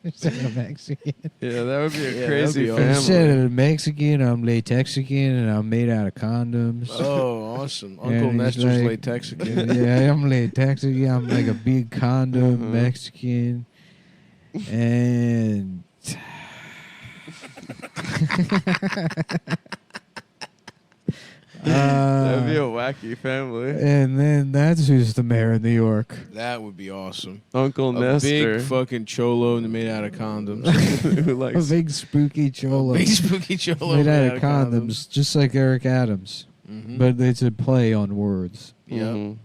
Instead of Mexican. Yeah, that would be a Yeah, crazy that'd be awesome. Instead family. of Mexican, I'm Latexican, and I'm made out of condoms. Oh, awesome. And Uncle he's Nestor's like- Latexican. Yeah, I'm Latexican. I'm like a big condom Mhm. Mexican, and. That would be a wacky family. And then that's who's the mayor of New York. That would be awesome. Uncle A Nestor. big fucking cholo made out of condoms. who A likes big spooky cholo Big spooky cholo made out of condoms, just like Eric Adams. Mhm. But it's a play on words. Yeah, Mhm.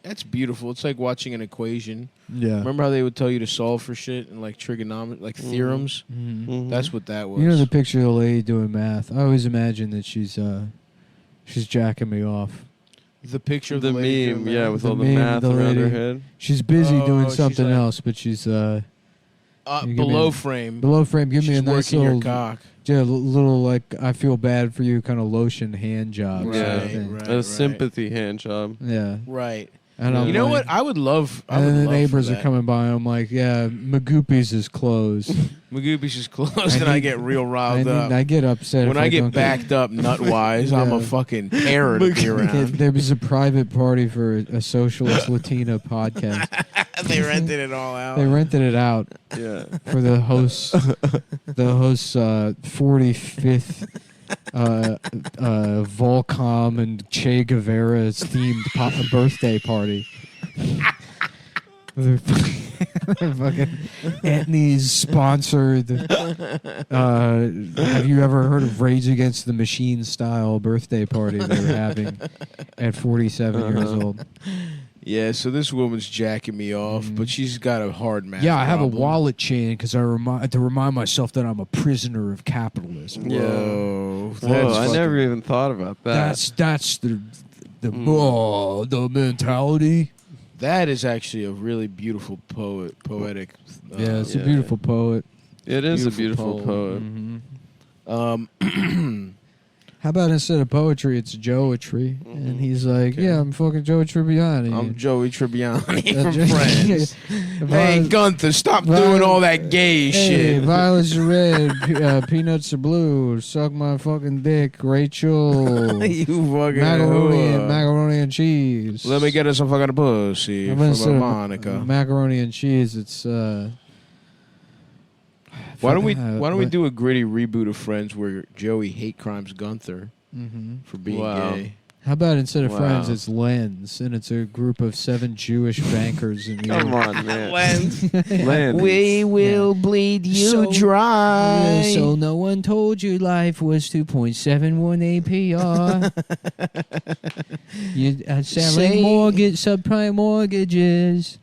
that's beautiful. It's like watching an equation. Yeah. Remember how they would tell you to solve for shit and like trigonometry, like theorems? Mhm. Mhm. That's what that was. You know the picture of the lady doing math? I always imagine that she's jacking me off. the picture of the the lady meme, doing yeah, that? with The all the meme, math the around her lady. head. She's busy Oh, doing she's something like- else, but she's you give me below a- frame. below frame. Give me She's a nice working your little, cock. little like I feel bad for you kind of lotion hand job. Right, sort of Yeah. thing. right. A sympathy hand job. Yeah. Right. And Yeah. I'm You know like- what? I would love. I And would then the love neighbors for are that. coming by. I'm like, yeah, Magoopies is closed. Magoopies is closed, and I need- get real riled up. I get upset When if I get don't backed up nut wise, I'm a Yeah. fucking terror to be around. There was a private party for a socialist Latina podcast. They rented it all out. They rented it out Yeah. for the host's 45th Volcom and Che Guevara's themed birthday party. They're fucking Etnies sponsored. Have you ever heard of Rage Against the Machine style birthday party they were having at 47 years old? Yeah, so this woman's jacking me off, Mhm. but she's got a hard math Yeah, I have a problem. wallet chain because to remind myself that I'm a prisoner of capitalism. Yeah. Whoa, Whoa, that's I fucking- never even thought about that. That's the Mm. the mentality. That is actually a really beautiful poetic. Yeah, it's yeah. a beautiful poet. It is a Beautiful beautiful poem. poet. How about instead of poetry, it's Joetry? And he's like, Okay. yeah, I'm fucking Joe Tribbiani. I'm Joey Tribbiani Uh, from Jo- Friends. Hey, Gunther, stop doing all that gay Hey, shit. violets are red, peanuts are blue. Suck my fucking dick, Rachel. You fucking whore. macaroni and cheese. Let me get us some fucking pussy How from about instead of Monica. macaroni and cheese, it's Why don't we do a gritty reboot of Friends where Joey hate crimes Gunther Mm-hmm. for being Wow. gay? How about instead of Wow. friends, it's Lens, and it's a group of 7 Jewish bankers in New York. Come on, man. Lens. Lens. We will bleed you So- dry. Yeah, so no one told you life was 2.71 APR. You are selling Say- subprime mortgages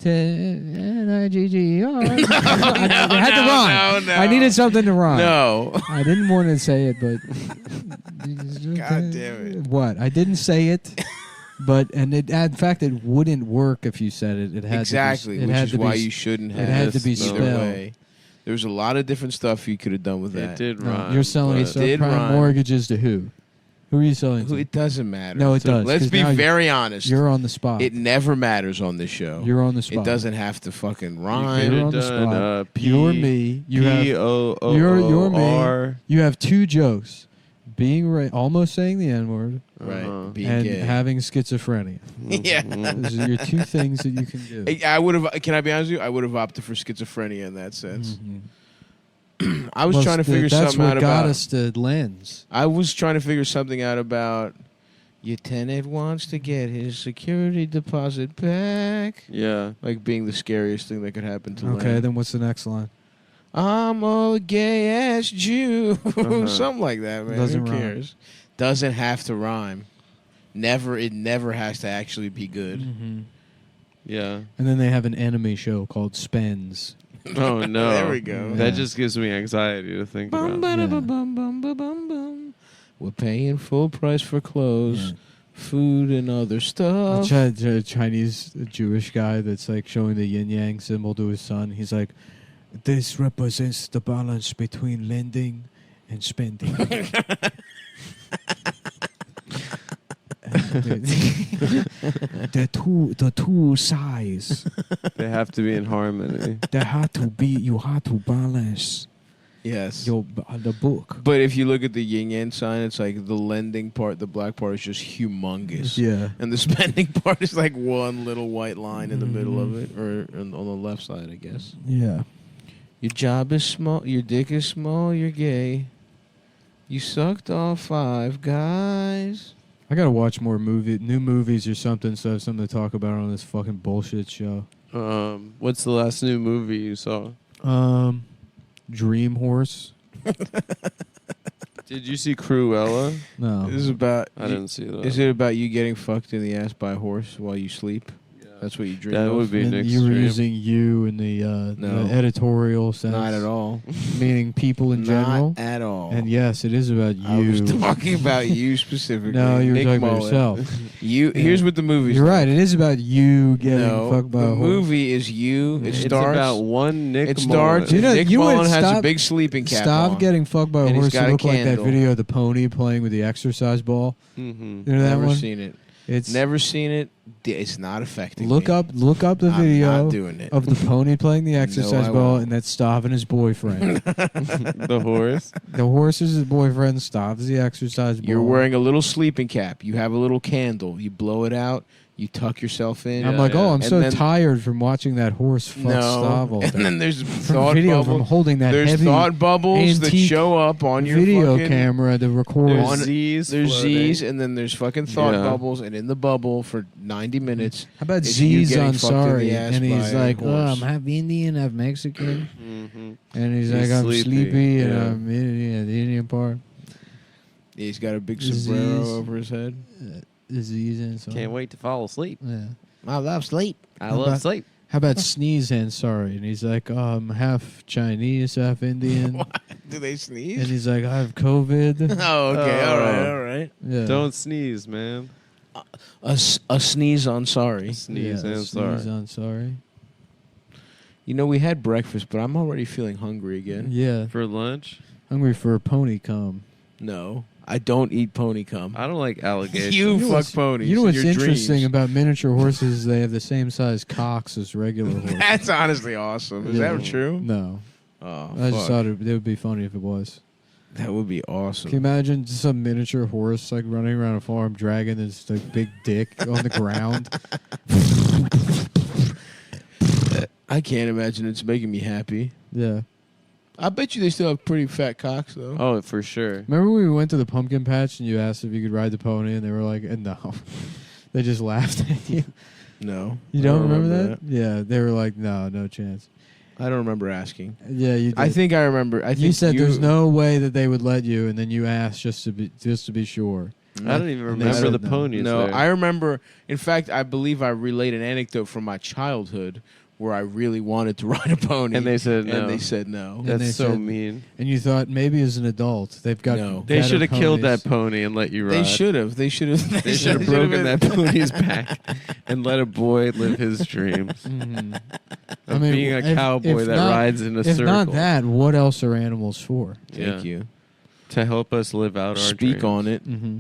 to NIGGR. I had to rhyme. no. I needed something to rhyme. No. I didn't want to say it, but God damn it. What? I didn't say it, but in fact, it wouldn't work if you said it. It had Exactly, to be, it which had is to why be, you shouldn't it have. had to be Yes, no. either spelled. way. There's a lot of different stuff you could have done with It that. did No, rhyme. you're selling but- Did subprime rhyme. mortgages to who? Who are you selling Who- to? It doesn't matter. No, it does. Let's 'cause be now very honest. You're on the spot. It never matters on this show. You're on the spot. It doesn't have to fucking You rhyme. You're could on the have done spot. P. You're me. You have P-O-O-O-R. you're me. You have 2 jokes: being almost saying the N-word Right. Uh-huh. Being and gay. having schizophrenia. Yeah. Those are your 2 things that you can do. I would have. Can I be honest with you? I would have opted for schizophrenia in that sense. Mhm. I was Well, trying to figure that's something what out got about. us to Lens. I was trying to figure something out about. Your tenant wants to get his security deposit back. Yeah. Like being the scariest thing that could happen to Okay, Len. then what's the next line? I'm a gay ass Jew. Uh-huh. Something like that, man. Doesn't Who rhyme. cares? Doesn't have to rhyme. It never has to actually be good. Mm-hmm. Yeah. And then they have an anime show called Spends. Oh no. There we go. That Yeah. just gives me anxiety to think Bum, about. ba, da, bum, bum, ba, bum, bum. We're paying full price for clothes, food, and other stuff. A Chinese Jewish guy that's like showing the yin yang symbol to his son. He's like, this represents the balance between lending and spending. the two sides. They have to be in harmony. They have to be. You have to balance Yes. the book. But if you look at the yin yang sign, it's like the lending part, the black part is just humongous. Yeah. And the spending part is like one little white line in the middle of Mhm. it, or on the left side, I guess. Yeah. Your job is small, your dick is small, you're gay. You sucked all 5 guys. I gotta watch more new movies or something, so I have something to talk about on this fucking bullshit show. What's the last new movie you saw? Dream Horse. Did you see Cruella? No. This is about. I didn't see that. Is it about you getting fucked in the ass by a horse while you sleep? That's what you dream That of? would be And Nick's you were dream. using you in the No. editorial sense. Not at all. Meaning people in general. Not at all. And yes, it is about I was you. talking about you specifically. No, you were Nick talking about Mullet. yourself. You. Yeah. Here's what the movie's. You're like. right. It is about you getting No, fucked by the a horse. movie is you. It It's starts. about one Nick It starts. Mullet. You know, Nick you would Mullen has a stop- big sleeping cap Stop on. getting fucked by a And he's horse. got You a look like that candle. video of the pony playing with the exercise ball. Mhm. You know that Never one? seen it. It's Never seen it. It's not affecting look me. up the I'm video not doing it. of the pony playing the exercise I ball, won't. and that's Stav and his boyfriend. The horse. The horse is his boyfriend. Stav is the exercise ball. You're wearing a little sleeping cap. You have a little candle. You blow it out. You tuck yourself in. I'm Yeah, like, yeah. oh, I'm And so then- tired from watching that horse fuck Stav all and day. then there's From thought video from bubbles. holding that There's heavy thought bubbles that antique show up on your video fucking, camera to record. There's On- Z's. There's floating. Z's, and then there's fucking thought Yeah. bubbles, and in the bubble for 90 minutes. How about It's you Z's getting on fucked in the sorry? ass And he's by a like, oh, horse. I'm half Indian, half Mexican. Mhm. And he's He's like, I'm sleepy, sleepy, and yeah. I'm Indian, the Indian part. He's got a big Z's. sombrero over his head. Z's and so. Can't wait to fall asleep. Yeah. I love sleep. I How love about- sleep. How about sneeze and sorry? And he's like, I'm half Chinese, half Indian. Do they And sneeze? he's like, I have COVID. Oh, okay. All right. Oh. All right. Yeah. Don't sneeze, man. A sneeze on sorry. Sneeze yeah, and sneeze sorry. on sorry. You know, we had breakfast, but I'm already feeling hungry again. Yeah. For lunch, Hungry for a pony cum. No, I don't eat pony cum. I don't like alligator. You know fuck what's- ponies. You know what's Your interesting dreams. about miniature horses? They have the same size cocks as regular horses. That's honestly awesome. Is Yeah. that true? No. Oh, I just fuck. thought it would be funny if it was. That would be Can you awesome. imagine some miniature horse like running around a farm dragging this like big dick on the ground? I can't imagine it's making me happy. Yeah. I bet you they still have pretty fat cocks though. Oh, for sure. Remember when we went to the pumpkin patch and you asked if you could ride the pony and they were like, no. They just laughed at you. No, You I don't remember that? Yeah. They were like, no chance. I don't remember asking. Yeah, you did. I think I remember. I think you said there's no way that they would let you, and then you asked just to be sure. I don't even And they remember said the no. ponies. No, there. I remember. In fact, I believe I relayed an anecdote from my childhood where I really wanted to ride a pony, And they said no. And they said no. And they That's so said- mean. And you thought maybe as an adult they've got. No. They better should have killed ponies. that pony and let you ride. They should have. They should have. They should have broken that pony's back and let a boy live his dreams Mhm. of being a cowboy if that not- rides in a If circle. not that, what else are animals for? Thank Yeah. you. To help us live out our Speak dreams. on it. Mm-hmm.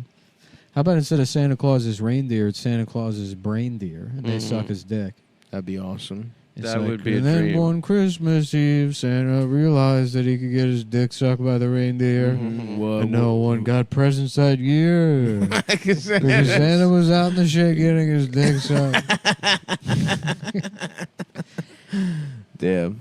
How about instead of Santa Claus's reindeer, it's Santa Claus's brain deer, and they Mhm. suck his dick. That'd be awesome. It's That would be a and then dream. one Christmas Eve, Santa realized that he could get his dick sucked by the reindeer, Whoa, and no one got presents that year because Santa. Santa was out in the shed getting his dick sucked. Damn.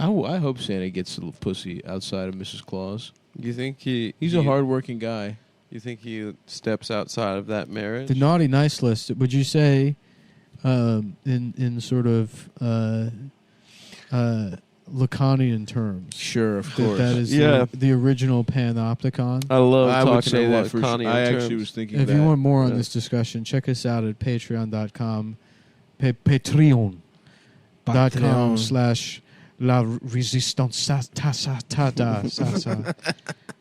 I hope Santa gets a little pussy outside of Mrs. Claus. You think he? He's a hardworking guy. You think he steps outside of that marriage? The naughty nice list. Would you say, in sort of Lacanian terms. Sure, of That, course. that is Yeah. the original panopticon. I love I talking would say that for Lacanian I terms. actually was thinking If that. you want more on Yeah. this discussion, check us out at patreon.com, patreon.com Patreon. /La Resistance Tada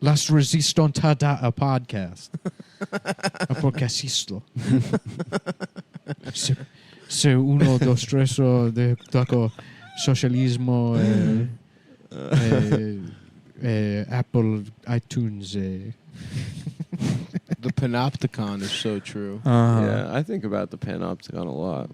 Las Resistantada a podcast. A podcastista. Se uno, dos, tres, de taco socialismo, Apple, iTunes. The panopticon is so true. Yeah, I think about the Panopticon a lot.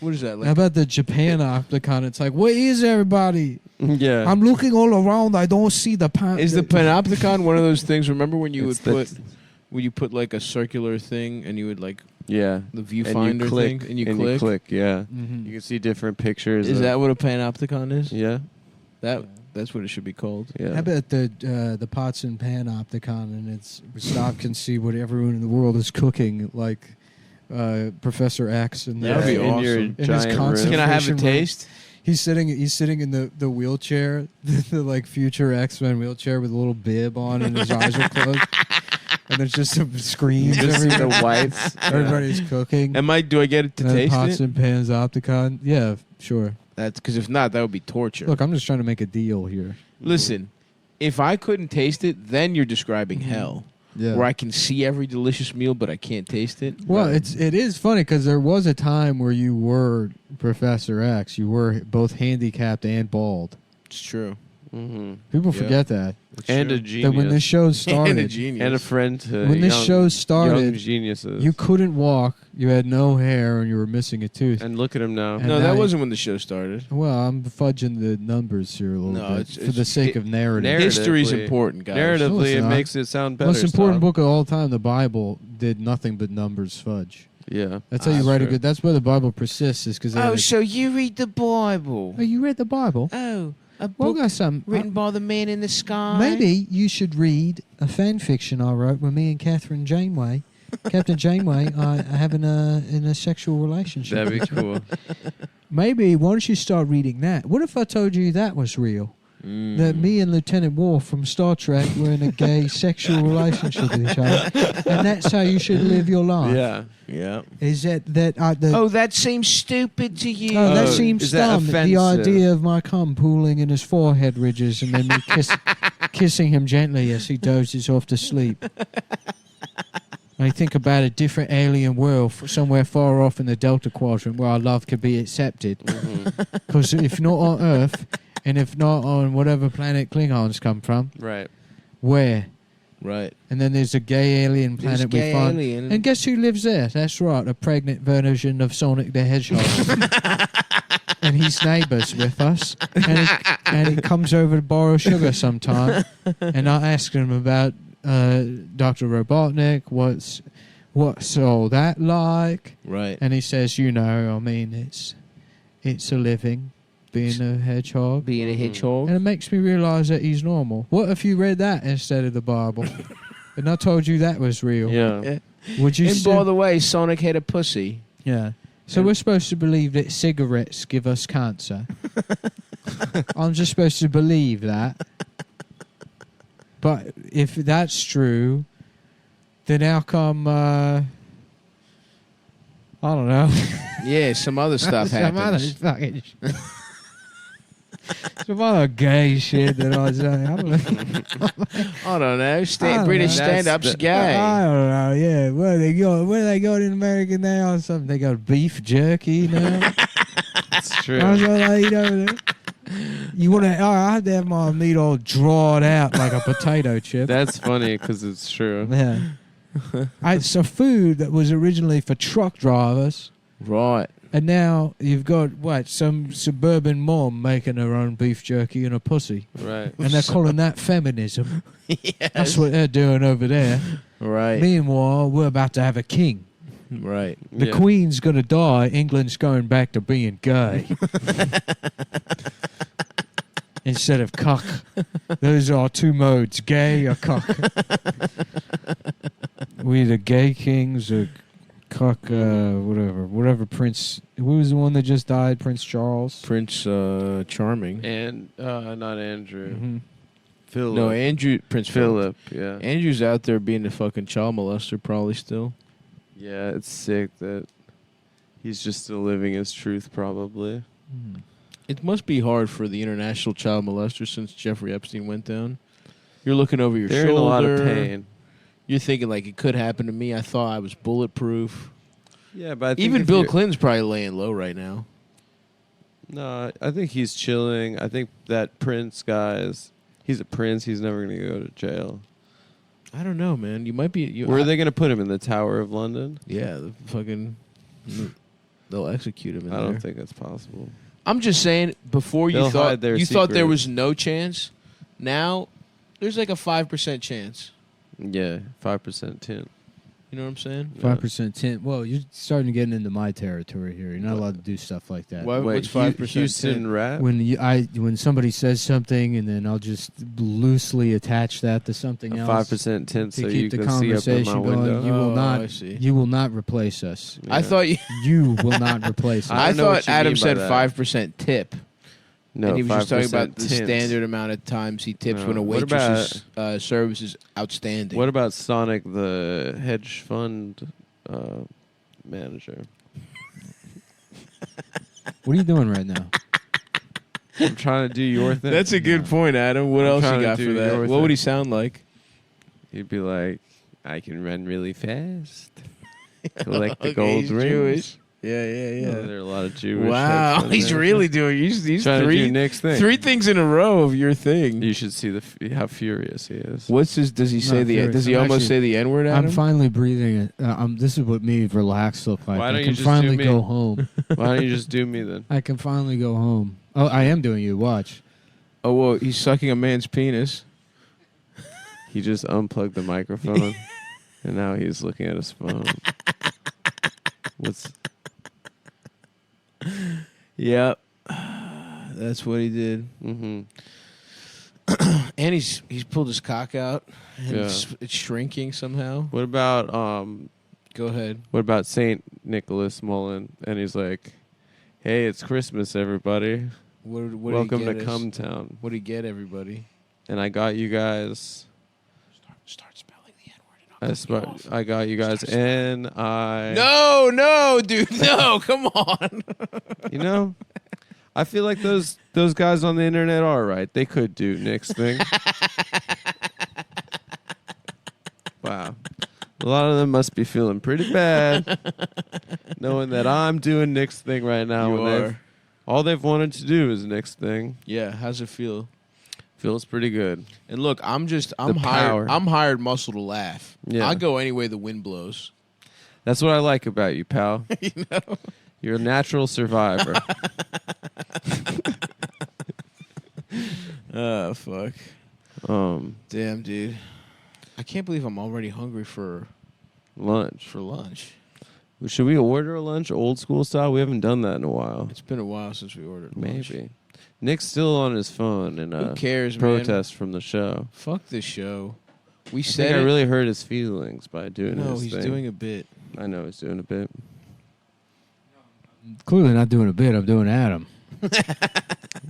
What is that How like? about the Japan Opticon? It's like, where is everybody? Yeah. I'm looking all around. I don't see the pan. Is the panopticon one of those things? Remember when you It's would the- put like a circular thing and you would like Yeah. the And viewfinder you click, thing and you click? yeah. Mhm. You can see different pictures. Is of- that what a panopticon is? Yeah. That's what it should be called. Yeah. How about the Pots and Pan Opticon, and it's Gustav can see what everyone in the world is cooking, like Professor X and That'd be in awesome. your In his giant concert- room. Can I have a Concentration room. taste? He's sitting in the wheelchair, the like future X-Men wheelchair with a little bib on, and his eyes are closed, and there's just some screens. Just see the everywhere. whites. Everybody's cooking. Do I get it to And then taste Pots it? and Pans Opticon. Yeah, sure. That's because if not, that would be torture. Look, I'm just trying to make a deal here. Listen, if I couldn't taste it, then you're describing hell, Yeah. where I can see every delicious meal but I can't taste it. Well, it is funny because there was a time where you were Professor X. You were both handicapped and bald. It's true. Mm-hmm. People Yeah. forget that. It's And true. a genius. That when this show And a started, genius. And a friend to when this young, show young started, geniuses. you couldn't walk. You had no hair, and you were missing a tooth. And look at him now. And No, now that you- wasn't when the show started. Well, I'm fudging the numbers here a little No, bit it's- for the sake of narrative. History's Narratively- important, guys. No, Narratively, it's it not. makes it sound better. Most important Sal. book of all time, the Bible, did nothing but numbers fudge. Yeah. That's how you That's write a true. good. That's why the Bible persists. Is because so you read the Bible? oh, you read the Bible? Oh, a Well, book got some. written by the man in the sky. Maybe you should read a fan fiction I wrote with me and Catherine Janeway. Captain Janeway, I have in a sexual relationship. That'd be cool. Maybe why don't you start reading that? What if I told you that was real? Mm. That me and Lieutenant Worf from Star Trek were in a gay sexual relationship with each other, and that's how you should live your life. Yeah. Yeah. Is that the Oh, that seems stupid to you. Oh, that Oh, seems is that dumb. The offensive? idea of my cum pooling in his forehead ridges and then me kissing him gently as he dozes off to sleep. I think about a different alien world somewhere far off in the Delta Quadrant where our love could be accepted. Because if not on Earth, and if not on whatever planet Klingons come from, Right. where? Right. And then there's a gay alien This planet gay we find. alien. And guess who lives there? That's right, a pregnant version of Sonic the Hedgehog. And he's neighbours with us. And he comes over to borrow sugar sometime. And I ask him about Dr. Robotnik, what's all that like? Right. And he says, I mean, it's a living, being a hedgehog. Being a hedgehog. And it makes me realise that he's normal. What if you read that instead of the Bible? And I told you that was real. Yeah. Would you And still... by the way, Sonic had a pussy. Yeah. So we're supposed to believe that cigarettes give us cancer. I'm just supposed to believe that. But if that's true, then how come, I don't know. Yeah, some other stuff Some other happens. fucking some other gay shit that I say. I don't know. I don't know. I don't British know. stand-up's That's gay. I don't know. Yeah, what do they got in America now or something? They got beef jerky now. That's true. That's what I eat over there. You want to? I have to have my meat all drawn out like a potato chip. That's funny because it's true. Yeah. It's a food that was originally for truck drivers, Right. and now you've got some suburban mom making her own beef jerky and a pussy, Right. and they're calling that feminism. Yes. That's what they're doing over there. Right. Meanwhile, we're about to have a king. Right. The Yeah. Queen's going to die. England's going back to being gay. Instead of cock. Those are two modes, gay or cock. We the gay kings or cock, whatever Who was the one that just died? Prince Charles. Prince Charming. And not Andrew. Mm-hmm. Philip. No, Andrew. Prince Philip. Philip. Yeah. Andrew's out there being a fucking child molester, probably still. Yeah, it's sick that he's just still living his truth, probably. It must be hard for the international child molester since Jeffrey Epstein went down. You're looking over your They're shoulder. in a lot of pain. You're thinking like it could happen to me. I thought I was bulletproof. Yeah, but I think Even if Bill you're- Clinton's probably laying low right now. No, I think he's chilling. I think that Prince guy he's a prince. He's never going to go to jail. I don't know, man. You might be. Where are they going to put him? In the Tower of London? Yeah, the fucking. They'll execute him. I don't think that's possible. I'm just saying. Before you They'll thought hide their you thought there secret. was no chance. Now, there's like a 5% chance. Yeah, 5% tint. You know what I'm saying? 5% tint. Well, you're starting to get into my territory here. You're not allowed to do stuff like that. Why- Wait, what's 5% Houston tint? rat? When somebody says something and then I'll just loosely attach that to something A else 5% tint to so keep you the can see up in my conversation going. window. You will Oh, not. I see. You will not replace us. I Yeah. thought you. You will not replace us. I I don't know what thought you Adam mean by said that. 5% tip. No, and he was just talking about the 5% tint. standard amount of times he tips No. when a What waitress's service is outstanding. What about Sonic, the hedge fund manager? What are you doing right now? I'm trying to do your thing. That's a good point, Adam. What I'm else trying you to got do for that? your What thing. would he sound like? He'd be like, I can run really fast. Collect the gold he's rings. Jewish. Yeah, There are a lot of Jewish. Wow, hedge fund he's managers. really doing. He's trying to do three Nick's thing. three things in a row of your thing. You should see how furious he is. What's his? Does he say Not the? furious. Does he I'm almost actually- say the N word? Adam? I'm finally breathing. This is what me relaxed look like. Why I don't you can just do finally me? go home. Why don't you just do me then? I can finally go home. Oh, I am doing you. Watch. Oh, well, he's sucking a man's penis. He just unplugged the microphone, and now he's looking at his phone. What's Yep, that's what he did. mm-hmm. And he's pulled his cock out, and Yeah. it's shrinking somehow. What about Go ahead. What about Saint Nicholas Mullen? And he's like, "Hey, it's Christmas, everybody. What Welcome did to he get us? Come Town. What did he get everybody? And I got you guys. Start spelling the N word. I got you guys. And I. No, dude, no, come on. You know, I feel like those guys on the internet are right. They could do Nick's thing. Wow. A lot of them must be feeling pretty bad, knowing that I'm doing Nick's thing right now. You when are. all they've wanted to do is Nick's thing. Yeah, how's it feel? Feels pretty good. And look, I'm power. hired. I'm hired muscle to laugh. Yeah. I go any way the wind blows. That's what I like about you, pal. You know? You're a natural survivor. Oh fuck. Damn, dude. I can't believe I'm already hungry for Lunch. lunch. Should we order a lunch old school style? We haven't done that in a while. It's been a while since we ordered lunch. Maybe. Nick's still on his phone and Who cares, man? protest from the show. Fuck this show. We I said think I it. really hurt his feelings by doing No, his he's thing. doing a bit. I know he's doing a bit. Clearly not doing a bit. I'm doing Adam.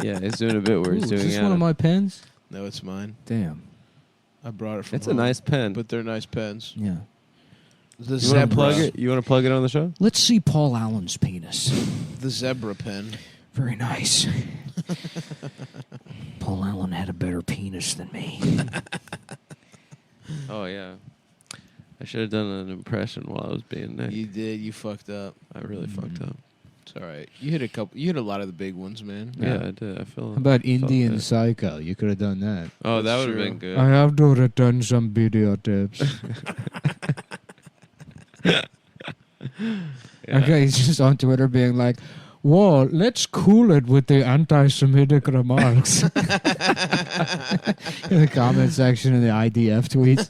Yeah, he's doing a bit where Ooh, he's is doing this one Adam. of my pens? No, it's mine. Damn. I brought it from It's a home, nice pen. but they're nice pens. Yeah. The you want to zebra. plug it? You want to plug it on the show? Let's see Paul Allen's penis. The zebra pen. Very nice. Paul Allen had a better penis than me. Oh yeah. I should have done an impression while I was being Nick. You did. You fucked up. I really fucked up. It's all right. You hit a couple. You hit a lot of the big ones, man. Yeah, I did. I feel. How about felt Indian that. Psycho? You could have done that. Oh, that That's would have true. been good. I have to return some videotapes. Yeah. Okay, he's just on Twitter being like, whoa, let's cool it with the anti-Semitic remarks. In the comment section of the IDF tweets.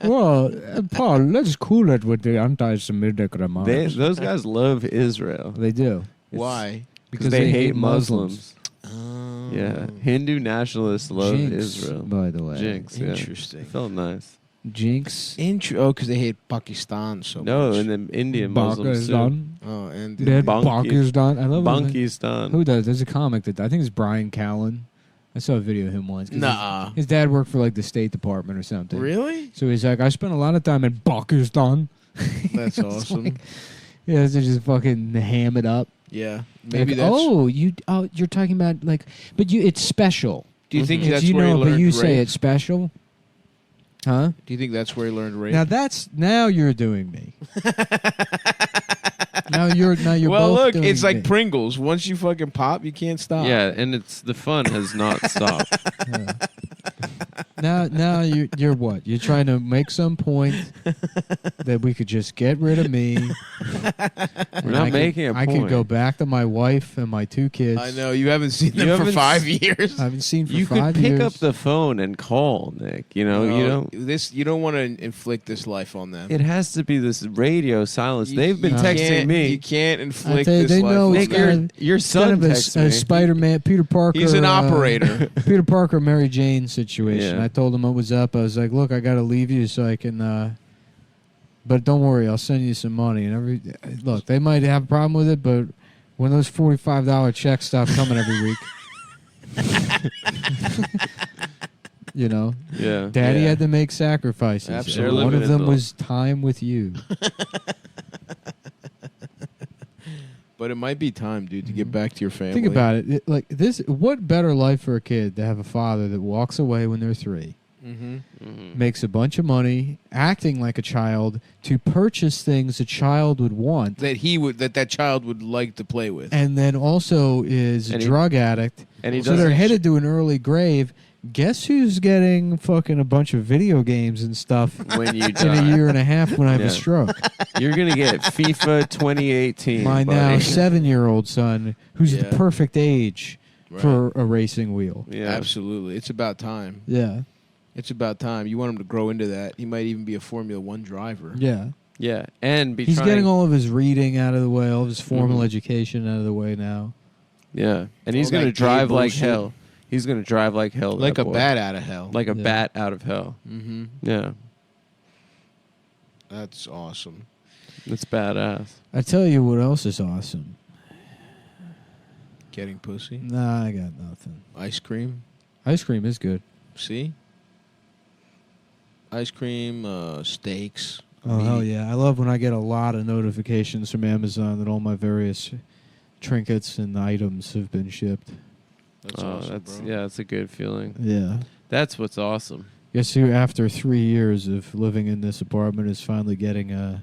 Whoa, Paul, let's cool it with the anti-Semitic remarks. Those guys love Israel They do. Why? because they hate Muslims. Oh. Yeah, Hindu nationalists love Jinx, Israel. by the way. Jinx, yeah. Interesting. It felt nice. Jinx. Because they hate Pakistan so No, much. and then Indian Muslims too. Pakistan. Oh, and They had Bonky- Pakistan. I love it. Bankistan. Who does? There's a comic that I think it's Brian Callen. I saw a video of him once. 'Cause Nah. His dad worked for like the State Department or something. Really? So he's like, I spent a lot of time in Pakistan. That's It's awesome. like- Yeah, they just fucking ham it up. Yeah. Maybe Like, that's. you're talking about like, but it's special. Do you think Mhm. that's you where he know, learned but you say rape? it's special, huh? Do you think that's where he learned rape? Now you're doing me. now you're well, both look, doing it's like me. Pringles. Once you fucking pop, you can't stop. Yeah, and it's the fun has not stopped. Yeah. Now you're what? You're trying to make some point that we could just get rid of me. We're not making a I point. could go back to my wife and my 2 kids. I know you haven't seen You them for haven't 5 years. I haven't seen for You 5 could pick years. up the phone and call, Nick. You know, you No, don't. You don't want to inflict this life on them. It has to be this radio silence. You- They've been you texting can't- me. You can't I inflict tell you, this they life know on it's Nick, them. your It's kind son of texts a me. Spider-Man, Peter Parker. He's an operator. Peter Parker, Mary Jane situation. Yeah. I told him what was up. I was like, "Look, I got to leave you so I can." But don't worry, I'll send you some money. And look, they might have a problem with it, but when those $45 checks stop coming every week, you know, Yeah, Daddy yeah. had to make sacrifices. and Absolutely. one of They're living them in was time with you. But it might be time, dude, to get Mhm. back to your family. Think about it. Like this, what better life for a kid to have a father that walks away when they're 3, Mm-hmm. Mhm. makes a bunch of money, acting like a child to purchase things a child would want, That child would like to play with. and then also is a And he- drug addict. And he So doesn't. they're headed to an early grave. Guess who's getting fucking a bunch of video games and stuff when you in a die, year and a half when I have Yeah. a stroke? you're gonna get FIFA 2018. My now buddy. 7-year-old son, who's Yeah. the perfect age Right. for a racing wheel. Yeah, Absolutely. It's about time. Yeah. It's about time. You want him to grow into that. He might even be a Formula One driver. Yeah. yeah, and be He's trying, getting all of his reading out of the way, all of his formal Mhm. education out of the way now. Yeah, and he's All gonna that drive gay like bullshit. hell. He's gonna drive like hell, Like that a boy. bat out of hell. like a Yeah. bat out of hell. Mm-hmm. Yeah, That's awesome. it's badass. I tell you what else is awesome. Getting pussy. Nah, I got nothing. Ice cream. Ice cream is good. See? Ice cream, steaks. Oh, meat. hell yeah. I love when I get a lot of notifications from Amazon that all my various trinkets and items have been shipped. That's Oh, awesome, that's bro. yeah, it's a good feeling. Yeah. That's what's awesome. Guess who, after 3 years of living in this apartment, is finally getting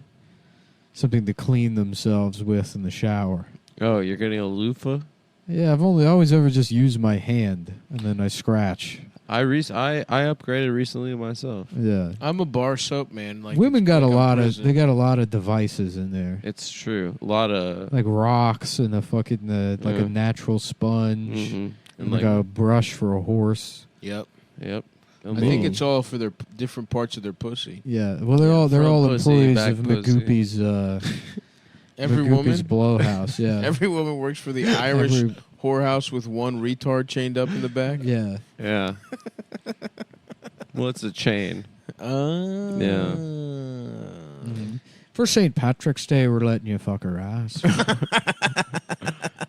something to clean themselves with in the shower. Oh, you're getting a loofah? Yeah, I've always ever just used my hand and then I scratch. I upgraded recently myself. Yeah. I'm a bar soap man. Like Women it's got like a lot of prison. they got a lot of devices in there. It's true. A lot of Like rocks and a fucking like Yeah. a natural sponge mhm. and like a brush for a horse. Yep. Yep. I think it's all for their different parts of their pussy. Yeah, well they're Yeah, all front pussy, employees back of pussy. McGoopy's Every McGoopy's woman. blowhouse. Yeah, Every woman works for the Irish Every- whorehouse with one retard chained up in the back. yeah. Yeah. Well, it's a chain. Yeah. For St. Patrick's Day, we're letting you fuck her ass.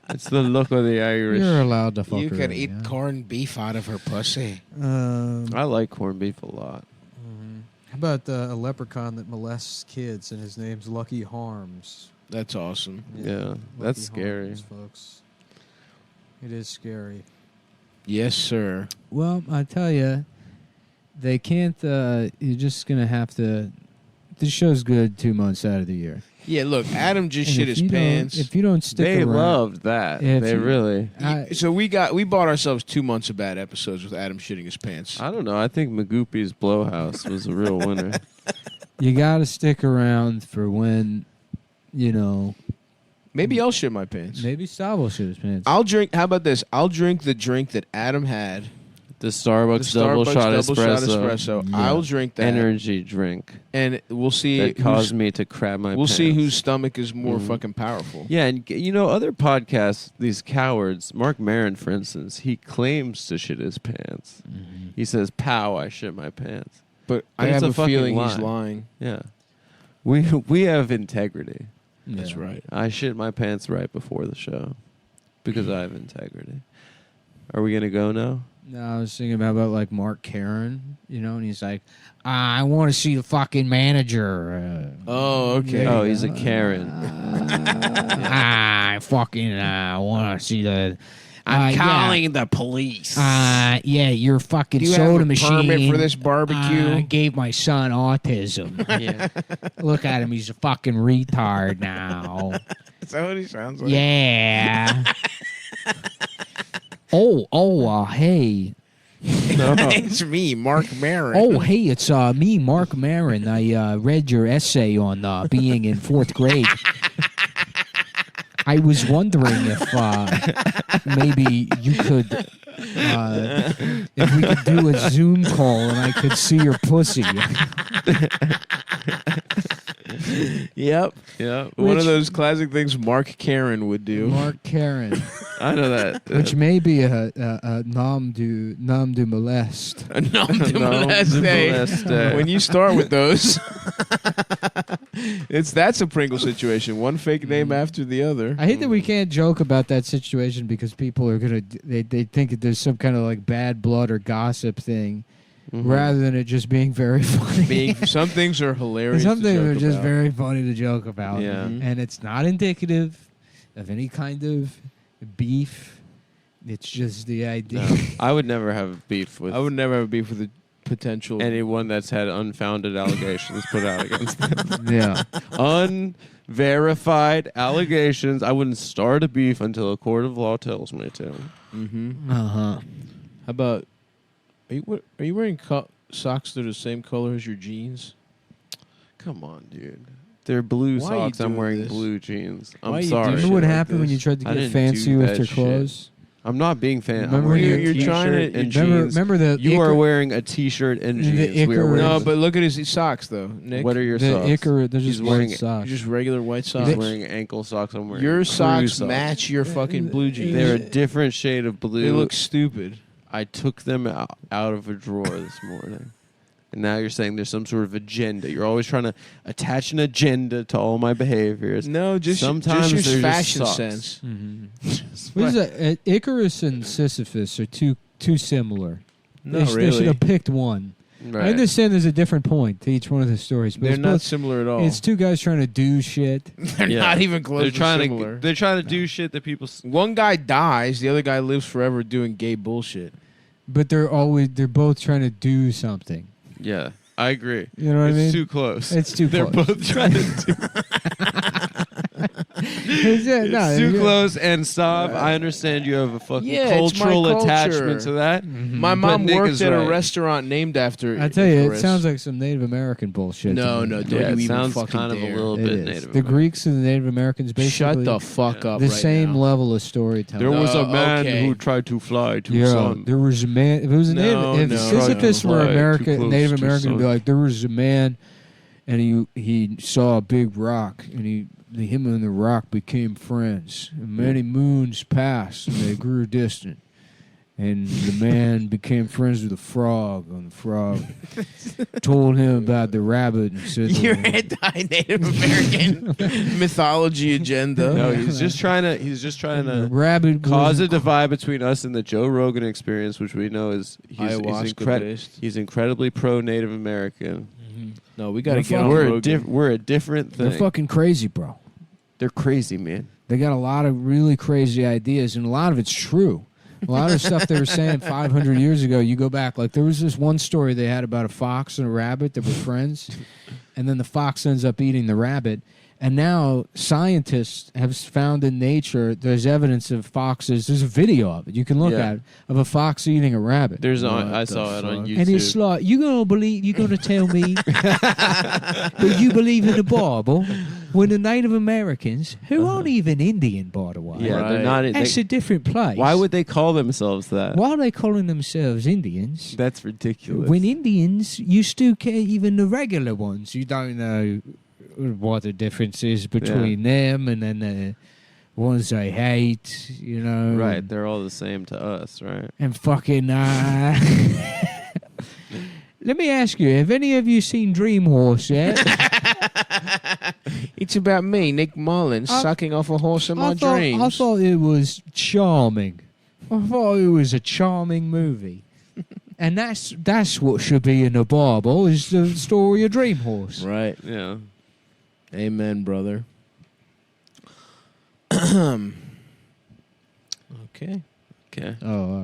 It's the look of the Irish. You're allowed to fuck You her. can in, eat yeah. corned beef out of her pussy. I like corned beef a lot. How about a leprechaun that molests kids and his name's Lucky Harms? That's awesome. Yeah, that's scary. Harms, folks. It is scary. Yes, sir. Well, I tell you, they can't. You're just gonna have to. This show's good 2 months out of the year. Yeah, look, Adam just And shit if his you don't- pants. If you don't stick They around, loved that. If They you- really. So we bought ourselves 2 months of bad episodes with Adam shitting his pants. I don't know. I think Magoopy's Blowhouse was a real winner. you got to stick around for when, you know, Maybe I'll shit my pants. maybe Stav will shit his pants. I'll drink. How about this? I'll drink the drink that Adam had. The Starbucks, double shot espresso. Yeah. I'll drink that, Energy drink and we'll see. that caused me to crap my We'll pants. see whose stomach is more Mhm. fucking powerful. Yeah, and you know, other podcasts, these cowards, Mark Maron, for instance, he claims to shit his pants. Mm-hmm. He says, "Pow, I shit my pants." but But I it's have a a fucking feeling lie. he's lying. Yeah. We have integrity. That's Yeah. right. I shit my pants right before the show because I have integrity. Are we gonna go now? No, I was thinking about like Mark Karen, and he's like, I want to see the fucking manager. Oh, okay. Oh, he's a Karen. I fucking want to see the. I'm yeah. calling the police. Yeah, your fucking Do you soda have a machine. permit for this barbecue? Gave my son autism. Yeah. Look at him, he's a fucking retard now. Is that what he sounds like? Yeah. Hey. No. It's me, Mark Maron. Oh, hey, it's me, Mark Maron. I read your essay on being in fourth grade. I was wondering if maybe you could, if we could do a Zoom call and I could see your pussy. Yep. Yeah. One Which- of those classic things Mark Karen would do. Mark Karen, I know that. which may be a nom du molest. A nom de Nom de moleste. moleste. When you start with those, that's a Pringle situation. One fake name after the other. I hate that we can't joke about that situation because people are they think that there's some kind of like bad blood or gossip thing, Mhm. rather than it just being very funny. Some things are hilarious. Some to things are joke just about. very funny to joke about. Yeah. Mhm. And it's not indicative of any kind of beef. It's just the idea. No, I would never have beef with I would never have beef with a potential. anyone that's had unfounded allegations put out against them. Yeah. Unverified allegations. I wouldn't start a beef until a court of law tells me to. Mm-hmm. Uh huh. How about? Are you wearing socks that are the same color as your jeans? Come on, dude. They're blue Why are you socks. I'm doing wearing this? blue jeans. Why I'm you sorry. do Do you shit know what like happened when this? you tried to I get didn't fancy do with that your shit. clothes? I'm not being fan. Remember I'm wearing you- a you're trying t-shirt to- and Remember, jeans. remember the You are Icar- wearing a t-shirt and The jeans. We are Icar- wearing No, but look at his socks though, Nick. what are your the socks? Icar. They're He's just wearing white socks. Just regular white He's socks. wearing ankle socks. I'm wearing Your crew socks match your fucking blue jeans. They're a different shade of blue. They look stupid. I took them out of a drawer this morning. And now you're saying there's some sort of agenda. You're always trying to attach an agenda to all my behaviors. No, Sometimes just they're your just fashion socks. sense. What is that? Icarus and Sisyphus are too similar. No, They should really. have picked one. Right. I understand there's a different point to each one of the stories, but They're it's not both- similar at all. It's two guys trying to do shit. They're Yeah. not even close They're to trying similar. to. They're trying to do shit that people. One guy dies, the other guy lives forever doing gay bullshit. But they're both trying to do something. Yeah, I agree. You know what I It's mean? too close. It's too They're close. both trying to do. It's too close. And stop. I understand you have a fucking Yeah, it's my cultural culture. attachment to that. My mom Nick worked is at a right. restaurant named after. I tell you, it Icarus. sounds like some Native American bullshit. No, to me. no, don't Yeah, you it even sounds fucking kind of a dare. little It bit is. Native The American. Greeks and the Native Americans basically Shut the fuck up. the right same now. level of storytelling. There was a man okay. who tried to fly to Yeah, sun. there was a man. If it was a No, Native, if no. Sisyphus were Fly too American, close Native to American, would be sun. like, there was a man, and he saw a big rock, and him and the rock became friends. And many moons passed, and they grew distant. And the man became friends with the frog, and the frog told him about the rabbit and said, Your anti-Native American mythology agenda. No, he's just trying to. He's just trying the to rabbit cause a was divide between us and the Joe Rogan experience, which we know is Ayahuasca based. he's incredibly pro Native American. No, we got to They're get on Rogan. We're a different thing. They're fucking crazy, bro. They're crazy, man. They got a lot of really crazy ideas, and a lot of it's true. A lot of stuff they were saying 500 years ago, you go back. Like, there was this one story they had about a fox and a rabbit that were friends, and then the fox ends up eating the rabbit. And now scientists have found in nature there's evidence of foxes. There's a video of it you can look Yeah. at of a fox eating a rabbit. There's What I the saw it on fuck? YouTube. And it's like, you're gonna tell me that you believe in the Bible when the Native Americans, who aren't even Indian, by the way, yeah, Right. they're not. that's They, a different place. why would they call themselves that? Why are they calling themselves Indians? That's ridiculous. When Indians, you still can't, even the regular ones, you don't know what the difference is between them and then the ones they hate, you know. right, they're all the same to us, right? And fucking, Let me ask you, have any of you seen Dream Horse yet? It's about me, Nick Mullins, I- sucking off a horse in my I dreams. thought it was charming. I thought it was a charming movie. And that's what should be in the Bible, is the story of Dream Horse. Right. Yeah. Amen, brother. Okay. Okay. Oh,